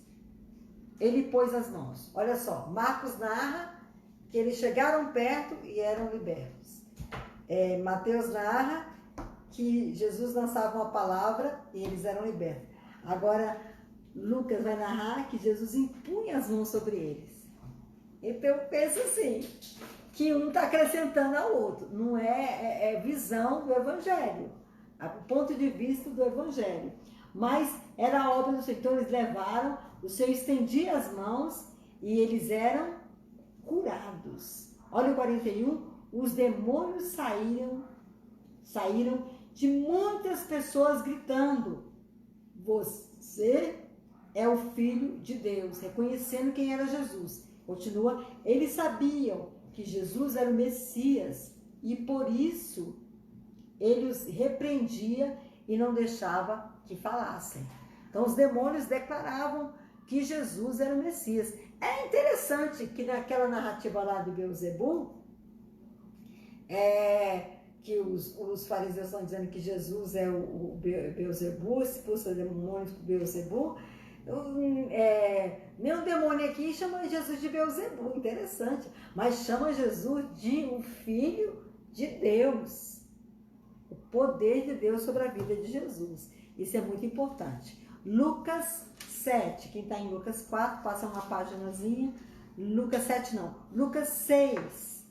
Ele pôs as mãos. Olha só, Marcos narra que eles chegaram perto e eram libertos. Mateus narra que Jesus lançava uma palavra e eles eram libertos. Agora, Lucas vai narrar que Jesus impunha as mãos sobre eles. Então, eu penso assim, que um está acrescentando ao outro. Não é visão do Evangelho, o ponto de vista do Evangelho. Mas era a obra do Senhor. Então, eles levaram, o Senhor estendia as mãos e eles eram curados. Olha o 41, os demônios saíram de muitas pessoas gritando: você é o Filho de Deus, reconhecendo quem era Jesus. Continua, eles sabiam que Jesus era o Messias e por isso ele os repreendia e não deixava que falassem. Então os demônios declaravam que Jesus era o Messias. É interessante que naquela narrativa lá de Beelzebul, que os fariseus estão dizendo que Jesus é o Beelzebul, expulsa demônios por Beelzebul. Nenhum demônio aqui chama Jesus de Beelzebul, interessante, mas chama Jesus de o Filho de Deus. O poder de Deus sobre a vida de Jesus. Isso é muito importante. Lucas 7, quem está em Lucas 4, passa uma paginazinha. Lucas 7 não, Lucas 6,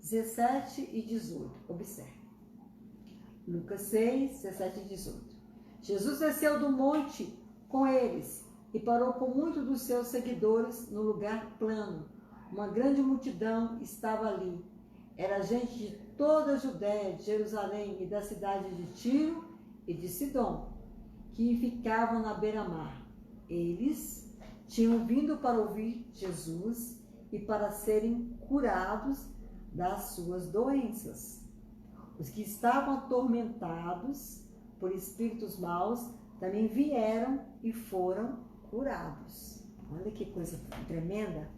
17 e 18, observe. Lucas 6, 17 e 18. Jesus desceu do monte com eles e parou com muitos dos seus seguidores no lugar plano. Uma grande multidão estava ali. Era gente de toda a Judéia, de Jerusalém e da cidade de Tiro e de Sidom, que ficavam na beira-mar. Eles tinham vindo para ouvir Jesus e para serem curados das suas doenças. Os que estavam atormentados por espíritos maus também vieram e foram curados. Olha que coisa tremenda.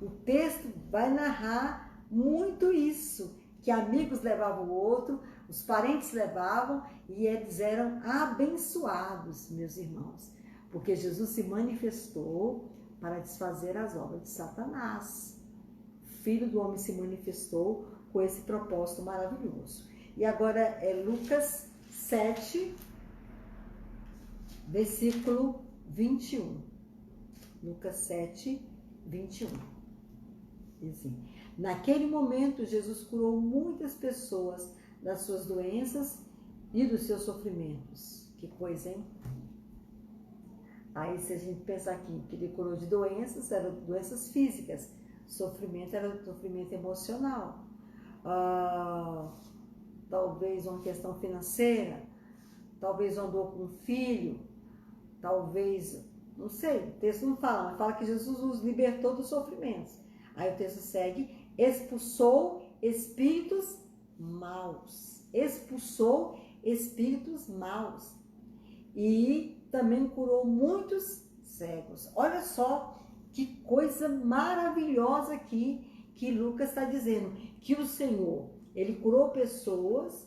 O texto vai narrar muito isso, que amigos levavam o outro, os parentes levavam e eles eram abençoados, meus irmãos, porque Jesus se manifestou para desfazer as obras de Satanás. O Filho do Homem se manifestou com esse propósito maravilhoso. E agora é Lucas 7, versículo 21. Lucas 7, 21. Diz assim: naquele momento, Jesus curou muitas pessoas das suas doenças e dos seus sofrimentos. Que coisa, hein? Aí, se a gente pensar aqui que ele curou de doenças, eram doenças físicas. Sofrimento era sofrimento emocional. Talvez uma questão financeira. Talvez uma dor com um filho. Talvez, não sei, o texto não fala, mas fala que Jesus os libertou dos sofrimentos. Aí o texto segue: expulsou espíritos maus. Expulsou espíritos maus. E também curou muitos cegos. Olha só que coisa maravilhosa aqui que Lucas está dizendo, que o Senhor, ele curou pessoas,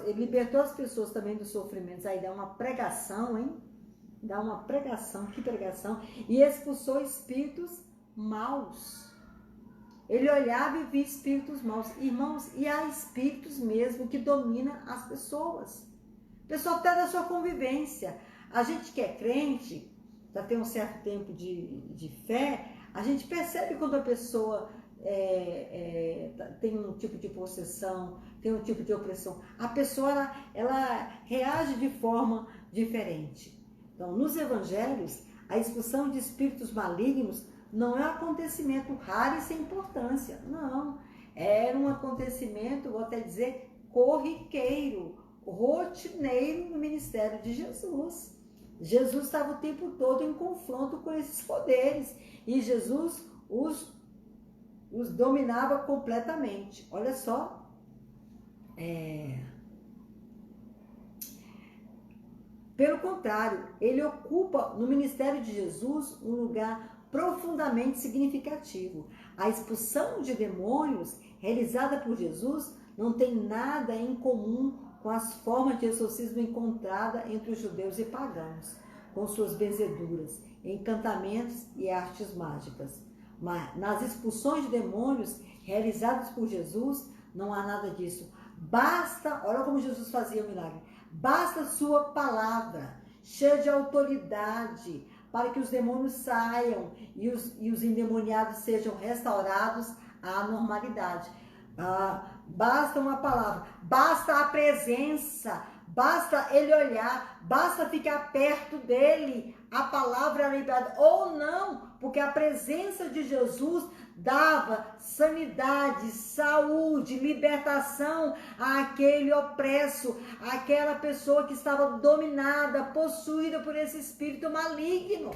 ele libertou as pessoas também dos sofrimentos. Aí dá uma pregação, hein? Dá uma pregação, que pregação. E expulsou espíritos maus. Ele olhava e via espíritos maus. Irmãos, e há espíritos mesmo que dominam as pessoas. Pessoal até da sua convivência. A gente que é crente, já tem um certo tempo de fé, a gente percebe quando a pessoa tem um tipo de possessão, tem um tipo de opressão. A pessoa, ela reage de forma diferente. Então, nos evangelhos, a expulsão de espíritos malignos não é um acontecimento raro e sem importância. Não. Era um acontecimento, vou até dizer, corriqueiro, rotineiro no ministério de Jesus. Jesus estava o tempo todo em confronto com esses poderes. E Jesus os dominava completamente. Olha só. Pelo contrário, ele ocupa no ministério de Jesus um lugar profundamente significativo. A expulsão de demônios realizada por Jesus não tem nada em comum com as formas de exorcismo encontrada entre os judeus e pagãos, com suas benzeduras, encantamentos e artes mágicas. Mas nas expulsões de demônios realizadas por Jesus, não há nada disso. Basta, olha como Jesus fazia o milagre, basta sua palavra, cheia de autoridade, para que os demônios saiam e os endemoniados sejam restaurados à normalidade. Basta uma palavra, basta a presença, basta ele olhar, basta ficar perto dele, a palavra é liberada. Ou não, porque a presença de Jesus dava sanidade, saúde, libertação àquele opresso, àquela pessoa que estava dominada, possuída por esse espírito maligno.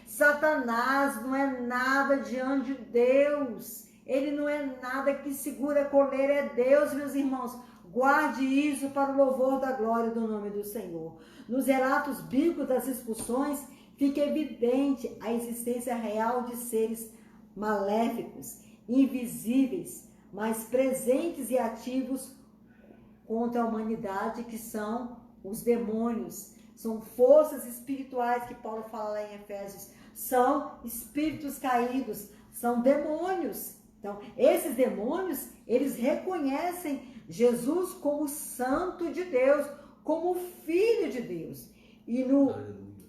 Satanás não é nada diante de Deus. Ele não é nada que segura a coleira, é Deus, meus irmãos. Guarde isso para o louvor da glória do nome do Senhor. Nos relatos bíblicos das expulsões, fica evidente a existência real de seres maléficos, invisíveis, mas presentes e ativos contra a humanidade, que são os demônios. São forças espirituais que Paulo fala lá em Efésios. São espíritos caídos, são demônios. Então, esses demônios, eles reconhecem Jesus como Santo de Deus, como Filho de Deus. E no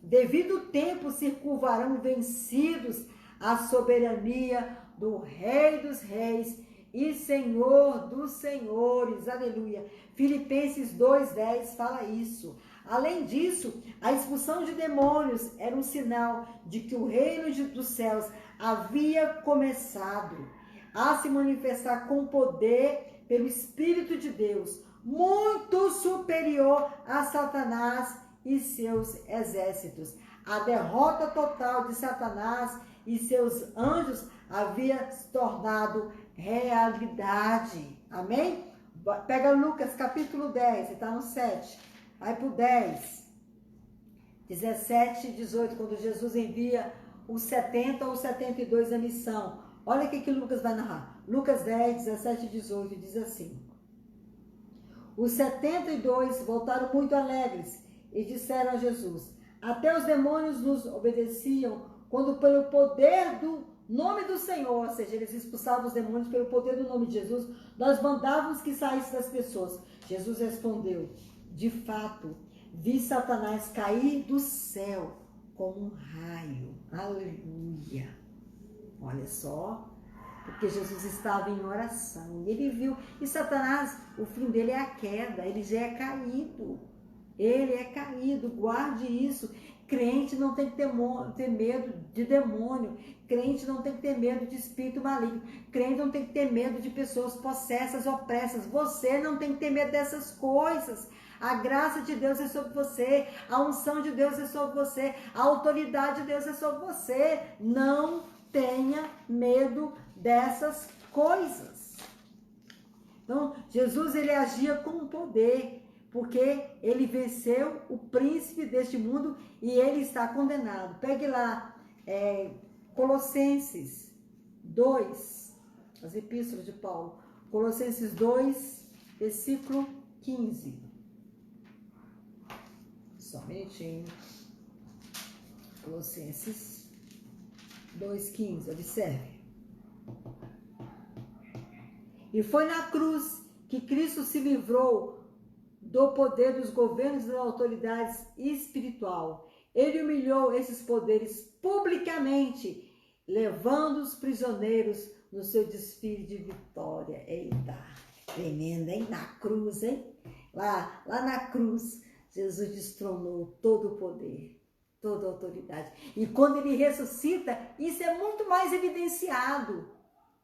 devido tempo se curvarão vencidos à soberania do Rei dos Reis e Senhor dos Senhores. Aleluia. Filipenses 2:10 fala isso. Além disso, a expulsão de demônios era um sinal de que o reino dos céus havia começado a se manifestar com poder pelo Espírito de Deus, muito superior a Satanás e seus exércitos. A derrota total de Satanás e seus anjos havia se tornado realidade. Amém? Pega Lucas capítulo 10, você está no 7, vai para o 10, 17 e 18, quando Jesus envia os 70 ou 72 a missão. Olha o que Lucas vai narrar. Lucas 10, 17 e 18 diz assim: os 72 voltaram muito alegres e disseram a Jesus: até os demônios nos obedeciam quando pelo poder do nome do Senhor, ou seja, eles expulsavam os demônios pelo poder do nome de Jesus, nós mandávamos que saísse das pessoas. Jesus respondeu: de fato, vi Satanás cair do céu como um raio. Aleluia. Olha só, porque Jesus estava em oração, e ele viu, e Satanás, o fim dele é a queda, ele já é caído, ele é caído, guarde isso. Crente não tem que ter medo de demônio, crente não tem que ter medo de espírito maligno, crente não tem que ter medo de pessoas possessas, opressas, você não tem que ter medo dessas coisas. A graça de Deus é sobre você, a unção de Deus é sobre você, a autoridade de Deus é sobre você. Não tenha medo dessas coisas. Então, Jesus, ele agia com poder, porque ele venceu o príncipe deste mundo e ele está condenado. Pegue lá, Colossenses 2, as epístolas de Paulo. Colossenses 2, versículo 15. Só um minutinho. Colossenses 2,15, observe. E foi na cruz que Cristo se livrou do poder dos governos e das autoridades espiritual. Ele humilhou esses poderes publicamente, levando os prisioneiros no seu desfile de vitória. Eita, tremenda, hein? Na cruz, hein? Lá na cruz, Jesus destronou todo o poder, toda a autoridade. E quando ele ressuscita, isso é muito mais evidenciado.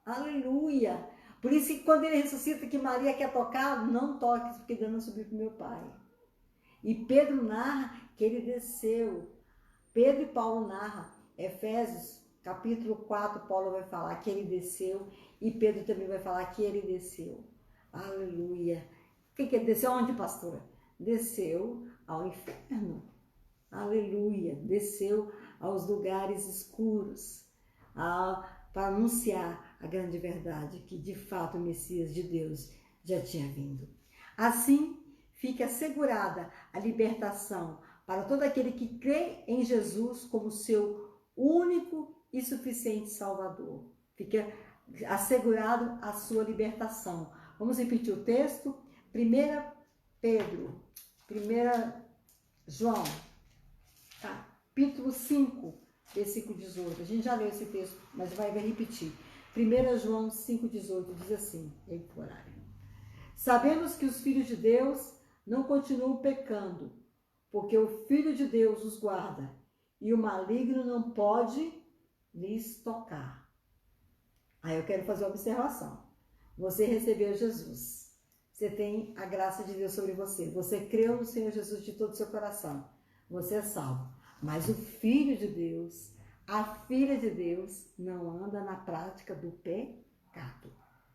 Aleluia! Por isso que quando ele ressuscita, que Maria quer tocar, não toque, porque ainda não subiu para o meu Pai. E Pedro narra que ele desceu. Pedro e Paulo narram. Efésios, capítulo 4, Paulo vai falar que ele desceu. E Pedro também vai falar que ele desceu. Aleluia! O que ele desceu? Onde, pastora? Desceu ao inferno. Aleluia! Desceu aos lugares escuros. Para anunciar a grande verdade, que de fato o Messias de Deus já tinha vindo. Assim, fica assegurada a libertação para todo aquele que crê em Jesus como seu único e suficiente Salvador. Fica assegurado a sua libertação. Vamos repetir o texto? 1 Pedro, 1 João, capítulo 5, versículo 18. A gente já leu esse texto, mas vai repetir. 1 João 5,18 diz assim, sabemos que os filhos de Deus não continuam pecando, porque o Filho de Deus os guarda, e o maligno não pode lhes tocar. Aí eu quero fazer uma observação. Você recebeu Jesus. Você tem a graça de Deus sobre você. Você creu no Senhor Jesus de todo o seu coração. Você é salvo. Mas o Filho de Deus, a filha de Deus, não anda na prática do pecado.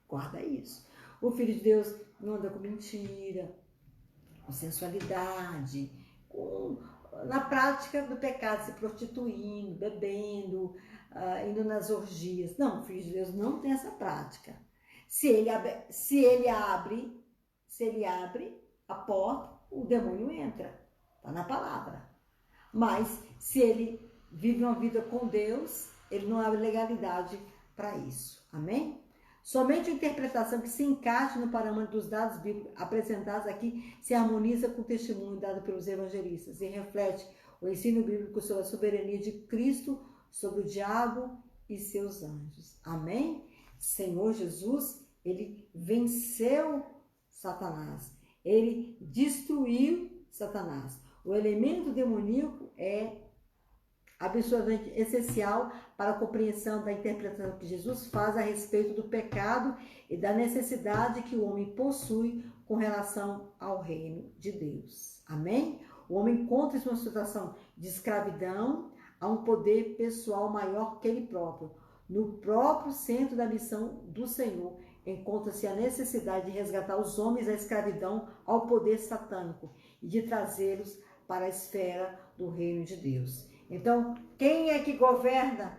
Guarda isso. O Filho de Deus não anda com mentira, com sensualidade, na prática do pecado, se prostituindo, bebendo, indo nas orgias. Não, o Filho de Deus não tem essa prática. Se ele abre a porta, o demônio entra. Está na palavra. Mas se ele vive uma vida com Deus, ele não abre legalidade para isso. Amém? Somente a interpretação que se encaixe no parâmetro dos dados bíblicos apresentados aqui se harmoniza com o testemunho dado pelos evangelistas e reflete o ensino bíblico sobre a soberania de Cristo sobre o diabo e seus anjos. Amém? Senhor Jesus, ele venceu Satanás. Ele destruiu Satanás. O elemento demoníaco é absolutamente essencial para a compreensão da interpretação que Jesus faz a respeito do pecado e da necessidade que o homem possui com relação ao reino de Deus. Amém? O homem encontra-se numa situação de escravidão a um poder pessoal maior que ele próprio. No próprio centro da missão do Senhor encontra-se a necessidade de resgatar os homens da escravidão ao poder satânico e de trazê-los para a esfera do reino de Deus. Então, quem é que governa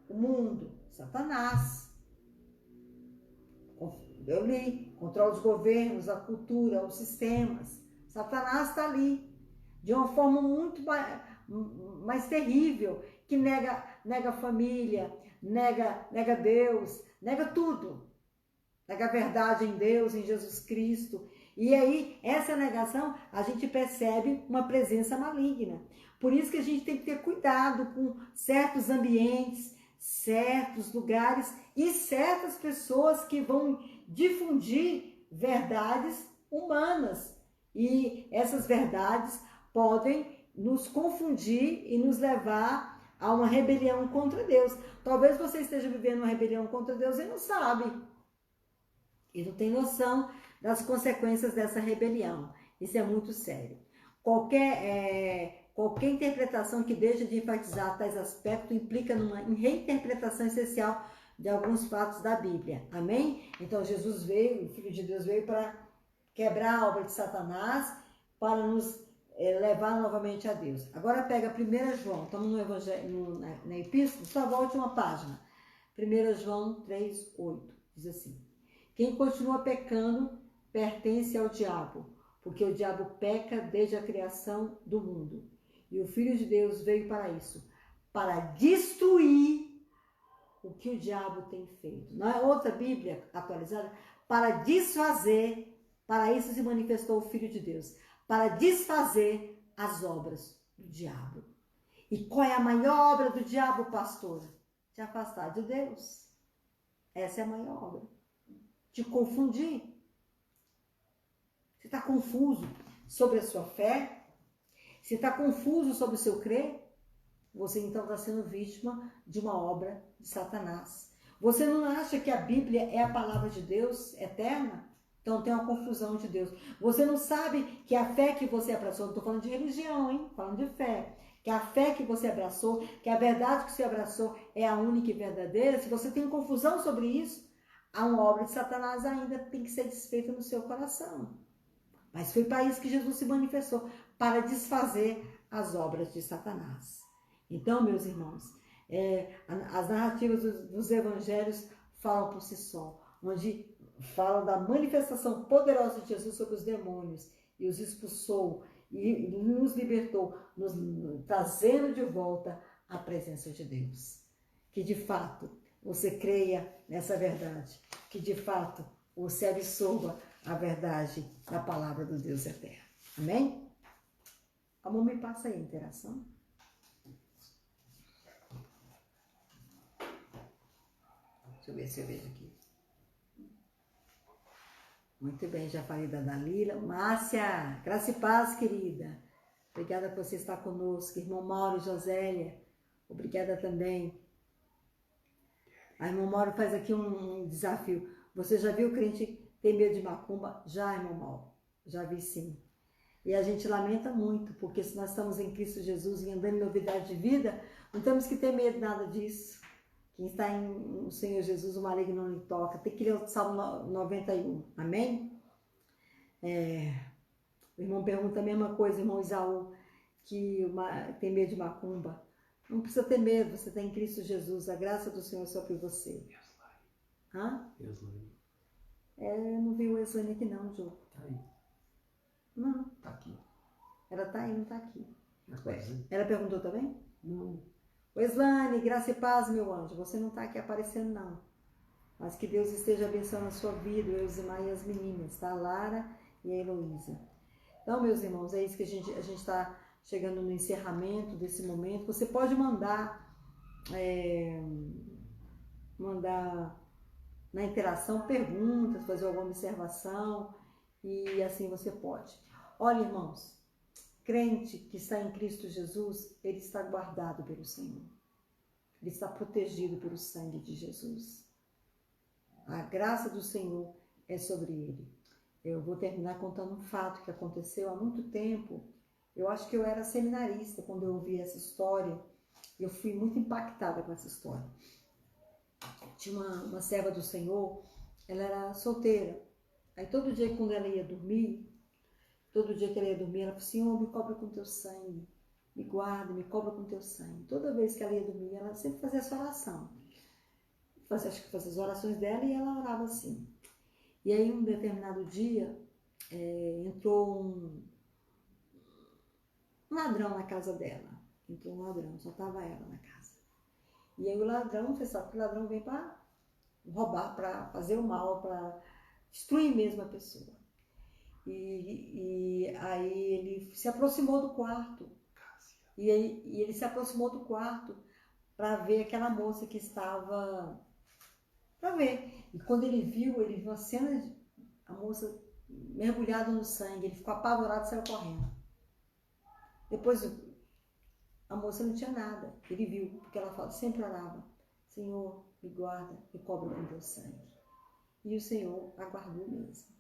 o mundo? Satanás. Eu li, controla os governos, a cultura, os sistemas. Satanás está ali, de uma forma muito mais terrível, que nega a família, nega Deus, nega tudo. Nega a verdade em Deus, em Jesus Cristo. E aí, essa negação, a gente percebe uma presença maligna. Por isso que a gente tem que ter cuidado com certos ambientes, certos lugares e certas pessoas que vão difundir verdades humanas. E essas verdades podem nos confundir e nos levar a uma rebelião contra Deus. Talvez você esteja vivendo uma rebelião contra Deus e não sabe. E não tem noção das consequências dessa rebelião. Isso é muito sério. Qualquer interpretação que deixa de enfatizar tais aspectos implica numa reinterpretação essencial de alguns fatos da Bíblia. Amém? Então Jesus veio, o Filho de Deus veio para quebrar a obra de Satanás, para nos levar novamente a Deus. Agora pega 1 João, estamos no Evangelho, na Epístola, só volte uma página. 1 João 3:8. Diz assim: quem continua pecando pertence ao diabo, porque o diabo peca desde a criação do mundo. E o Filho de Deus veio para isso, para destruir o que o diabo tem feito. Na outra Bíblia atualizada, para desfazer, para isso se manifestou o Filho de Deus, para desfazer as obras do diabo. E qual é a maior obra do diabo, pastora? Te afastar de Deus. Essa é a maior obra. Te confundir. Você está confuso sobre a sua fé? Você está confuso sobre o seu crer? Você então está sendo vítima de uma obra de Satanás. Você não acha que a Bíblia é a palavra de Deus eterna? Então tem uma confusão de Deus. Você não sabe que a fé que você abraçou, não estou falando de religião, hein? Falando de fé. Que a fé que você abraçou, que a verdade que você abraçou é a única e verdadeira. Se você tem confusão sobre isso, há uma obra de Satanás ainda tem que ser desfeita no seu coração. Mas foi para isso que Jesus se manifestou, para desfazer as obras de Satanás. Então, meus irmãos, as narrativas dos evangelhos falam por si só, onde falam da manifestação poderosa de Jesus sobre os demônios e os expulsou e nos libertou, nos trazendo de volta à presença de Deus. Que de fato você creia nessa verdade, que de fato você absorva a verdade da palavra do Deus eterno. Amém? Amor, me passa aí a interação. Deixa eu ver se eu vejo aqui. Muito bem, já falei da Dalila. Márcia, graça e paz, querida. Obrigada por você estar conosco. Irmão Mauro e Josélia, obrigada também. A irmão Mauro faz aqui um desafio. Você já viu o crente ter medo de macumba? Já, irmão Mauro. Já vi sim. E a gente lamenta muito, porque se nós estamos em Cristo Jesus e andando em novidade de vida, não temos que ter medo de nada disso. Quem está no Senhor Jesus, o maligno não lhe toca. Tem que ler o Salmo 91. Amém? O irmão pergunta a mesma coisa, irmão Isaú, que tem medo de macumba. Não precisa ter medo, você está em Cristo Jesus. A graça do Senhor é sobre você. Hã? Não vi o Eslane aqui não, Jô. Tá aí. Não. Tá aqui. Ela tá aí, não tá aqui. Mas Ela perguntou também? não. Eslane, graça e paz, meu anjo. Você não tá aqui aparecendo, não. Mas que Deus esteja abençoando a sua vida, o Elzimar e as meninas, tá? A Lara e a Heloísa. Então, meus irmãos, é isso que a gente está chegando no encerramento desse momento. Você pode mandar na interação perguntas, fazer alguma observação, e assim você pode. Olha, irmãos, crente que está em Cristo Jesus, ele está guardado pelo Senhor. Ele está protegido pelo sangue de Jesus. A graça do Senhor é sobre ele. Eu vou terminar contando um fato que aconteceu há muito tempo. Eu acho que eu era seminarista quando eu ouvi essa história. Eu fui muito impactada com essa história. Tinha uma serva do Senhor, ela era solteira. Aí todo dia quando ela ia dormir, ela falou: Senhor, me cobre com teu sangue, me guarda, me cobre com teu sangue. Toda vez que ela ia dormir, ela sempre fazia essa oração. Acho que fazia as orações dela e ela orava assim. E aí um determinado dia, entrou um ladrão na casa dela. Entrou um ladrão, só estava ela na casa. E aí o ladrão, você sabe que o ladrão vem para roubar, para fazer o mal, para destruir mesmo a pessoa. E aí ele se aproximou do quarto. E ele se aproximou do quarto para ver aquela moça que estava... Para ver. E quando ele viu a cena de a moça mergulhada no sangue. Ele ficou apavorado e saiu correndo. Depois a moça não tinha nada. Ele viu, porque ela sempre orava: Senhor, me guarda, me cobre com teu sangue. E o Senhor a guardou mesmo.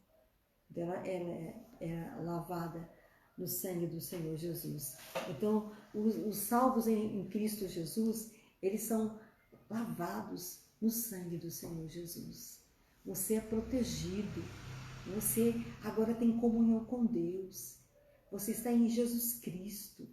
Ela é lavada no sangue do Senhor Jesus. Então, os salvos em Cristo Jesus, eles são lavados no sangue do Senhor Jesus. Você é protegido. Você agora tem comunhão com Deus. Você está em Jesus Cristo.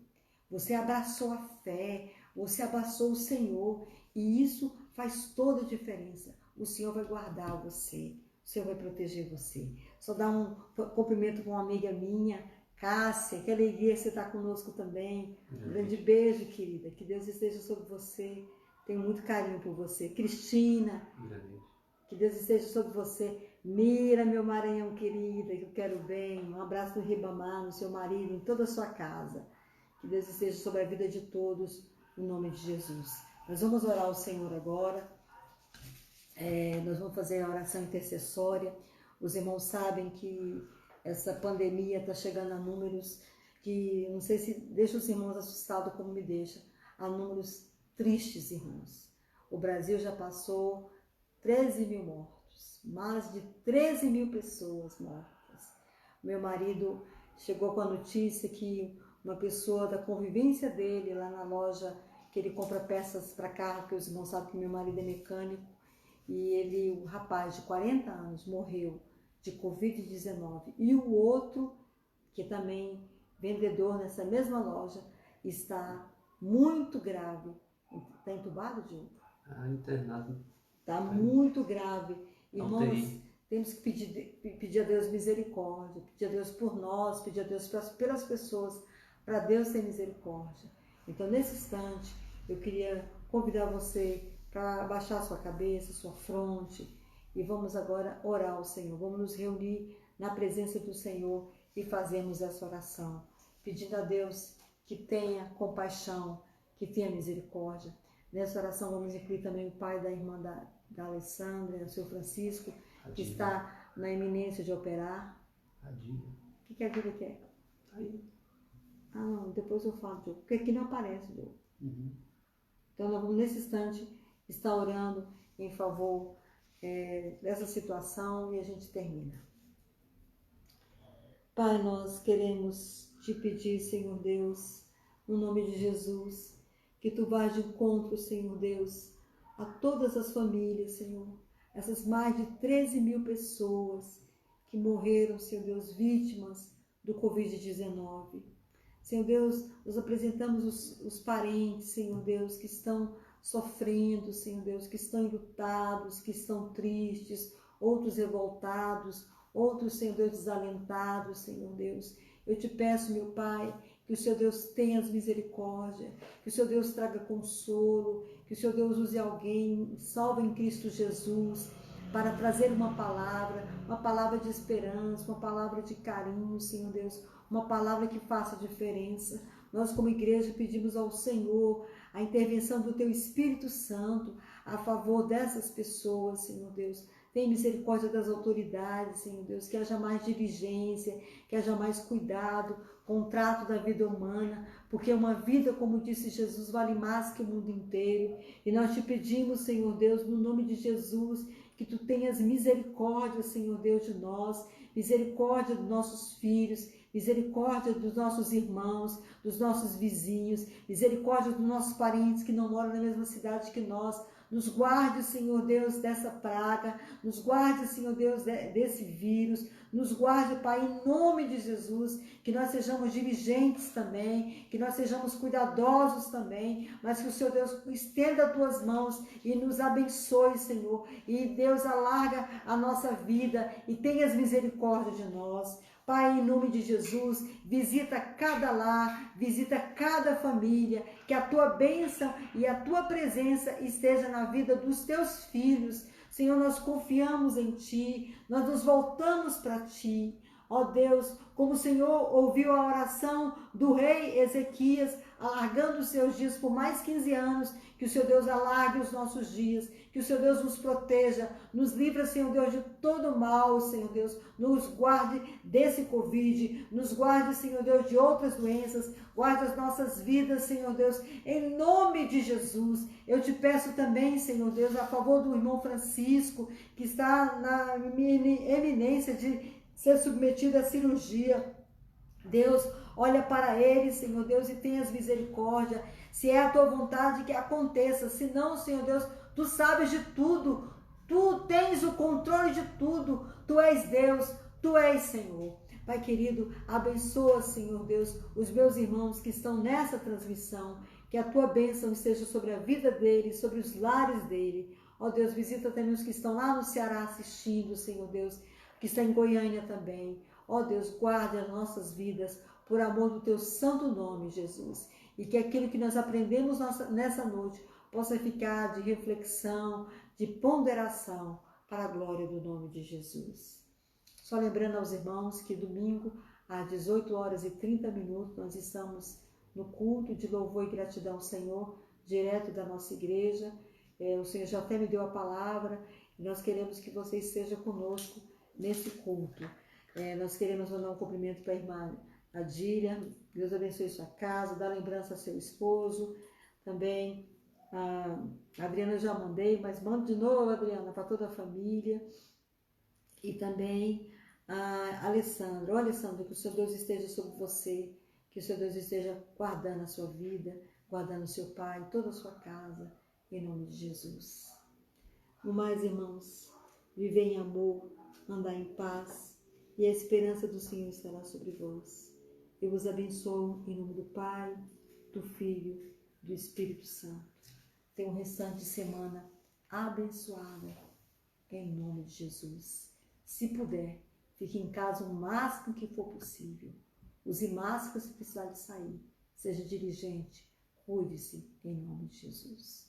Você abraçou a fé. Você abraçou o Senhor. E isso faz toda a diferença. o Senhor vai guardar você, o Senhor vai proteger você. Só dar um cumprimento com uma amiga minha, Cássia, que alegria que você está conosco também. Um grande beijo, querida. Que Deus esteja sobre você. Tenho muito carinho por você. Cristina, que Deus esteja sobre você. Mira, meu Maranhão querida, que eu quero bem. Um abraço do Ribamar, no seu marido, em toda a sua casa. Que Deus esteja sobre a vida de todos, em nome de Jesus. Nós vamos orar ao Senhor agora. Nós vamos fazer a oração intercessória. Os irmãos sabem que essa pandemia está chegando a números que, não sei se deixa os irmãos assustados como me deixa, a números tristes, irmãos. O Brasil já passou 13 mil mortos, mais de 13 mil pessoas mortas. Meu marido chegou com a notícia que uma pessoa da convivência dele, lá na loja que ele compra peças para carro, porque os irmãos sabem que meu marido é mecânico, e o rapaz de 40 anos morreu de Covid-19. E o outro, que também vendedor nessa mesma loja, está muito grave. Está entubado, Diogo? Internado. Está muito grave. Irmãos, temos que pedir a Deus misericórdia, pedir a Deus por nós, pedir a Deus pelas pessoas, para Deus ter misericórdia. Então, nesse instante, eu queria convidar você para abaixar sua cabeça, sua fronte, e vamos agora orar ao Senhor. Vamos nos reunir na presença do Senhor e fazermos essa oração, pedindo a Deus que tenha compaixão, que tenha misericórdia. Nessa oração vamos incluir também o pai da irmã da Alessandra, o seu Francisco, que está na iminência de operar. A Dívida. O que a Dívida quer? Aí. Ah, não, depois eu falo, Diogo, porque aqui não aparece, Diogo. Uhum. Então, nós vamos, nesse instante, estar orando em favor dessa situação e a gente termina. Pai, nós queremos te pedir, Senhor Deus, no nome de Jesus, que tu vás de encontro, Senhor Deus, a todas as famílias, Senhor, essas mais de 13 mil pessoas que morreram, Senhor Deus, vítimas do Covid-19. Senhor Deus, nós apresentamos os parentes, Senhor Deus, que estão sofrendo, Senhor Deus, que estão enlutados, que estão tristes, outros revoltados, outros, Senhor Deus, desalentados, Senhor Deus. Eu te peço, meu Pai, que o Senhor Deus tenha misericórdia, que o Senhor Deus traga consolo, que o Senhor Deus use alguém, salvo em Cristo Jesus, para trazer uma palavra de esperança, uma palavra de carinho, Senhor Deus, uma palavra que faça diferença. Nós, como igreja, pedimos ao Senhor a intervenção do Teu Espírito Santo a favor dessas pessoas, Senhor Deus. Tem misericórdia das autoridades, Senhor Deus, que haja mais diligência, que haja mais cuidado com o trato da vida humana, porque uma vida, como disse Jesus, vale mais que o mundo inteiro. E nós te pedimos, Senhor Deus, no nome de Jesus, que tu tenhas misericórdia, Senhor Deus, de nós, misericórdia dos nossos filhos, misericórdia dos nossos irmãos, dos nossos vizinhos, misericórdia dos nossos parentes que não moram na mesma cidade que nós. Nos guarde, Senhor Deus, dessa praga, nos guarde, Senhor Deus, desse vírus, nos guarde, Pai, em nome de Jesus, que nós sejamos diligentes também, que nós sejamos cuidadosos também, mas que o Senhor Deus estenda as tuas mãos e nos abençoe, Senhor, e Deus alarga a nossa vida e tenhas misericórdia de nós. Pai, em nome de Jesus, visita cada lar, visita cada família, que a tua bênção e a tua presença esteja na vida dos teus filhos. Senhor, nós confiamos em ti, nós nos voltamos para ti. Ó Deus, como o Senhor ouviu a oração do rei Ezequias, alargando os seus dias por mais 15 anos, que o Senhor Deus alargue os nossos dias, que o Senhor Deus nos proteja, nos livra, Senhor Deus, de todo mal, Senhor Deus, nos guarde desse Covid, nos guarde, Senhor Deus, de outras doenças, guarde as nossas vidas, Senhor Deus, em nome de Jesus. Eu te peço também, Senhor Deus, a favor do irmão Francisco, que está na eminência de ser submetido à cirurgia. Deus, olha para ele, Senhor Deus, e tenhas misericórdia. Se é a tua vontade, que aconteça. Se não, Senhor Deus, tu sabes de tudo. Tu tens o controle de tudo. Tu és Deus, tu és Senhor. Pai querido, abençoa, Senhor Deus, os meus irmãos que estão nessa transmissão. Que a tua bênção esteja sobre a vida deles, sobre os lares dele. Ó Deus, visita também os que estão lá no Ceará assistindo, Senhor Deus, que está em Goiânia também. Ó Deus, guarde as nossas vidas por amor do teu santo nome, Jesus. E que aquilo que nós aprendemos nessa noite possa ficar de reflexão, de ponderação para a glória do nome de Jesus. Só lembrando aos irmãos que domingo, às 18h30, nós estamos no culto de louvor e gratidão ao Senhor, direto da nossa igreja. O Senhor já até me deu a palavra e nós queremos que você esteja conosco nesse culto. Nós queremos mandar um cumprimento para a irmã Adília. Deus abençoe sua casa, dá lembrança ao seu esposo. Também a Adriana eu já mandei, mas mando de novo, Adriana, para toda a família. E também a Alessandra. Alessandra, que o Senhor Deus esteja sobre você, que o Senhor Deus esteja guardando a sua vida, guardando o seu pai, toda a sua casa, em nome de Jesus. No mais, irmãos, viver em amor, andar em paz, e a esperança do Senhor estará sobre vós. Eu vos abençoo em nome do Pai, do Filho, do Espírito Santo. Tenha um restante de semana abençoada, em nome de Jesus. Se puder, fique em casa o máximo que for possível. Use máscara se precisar de sair. Seja diligente, cuide-se, em nome de Jesus.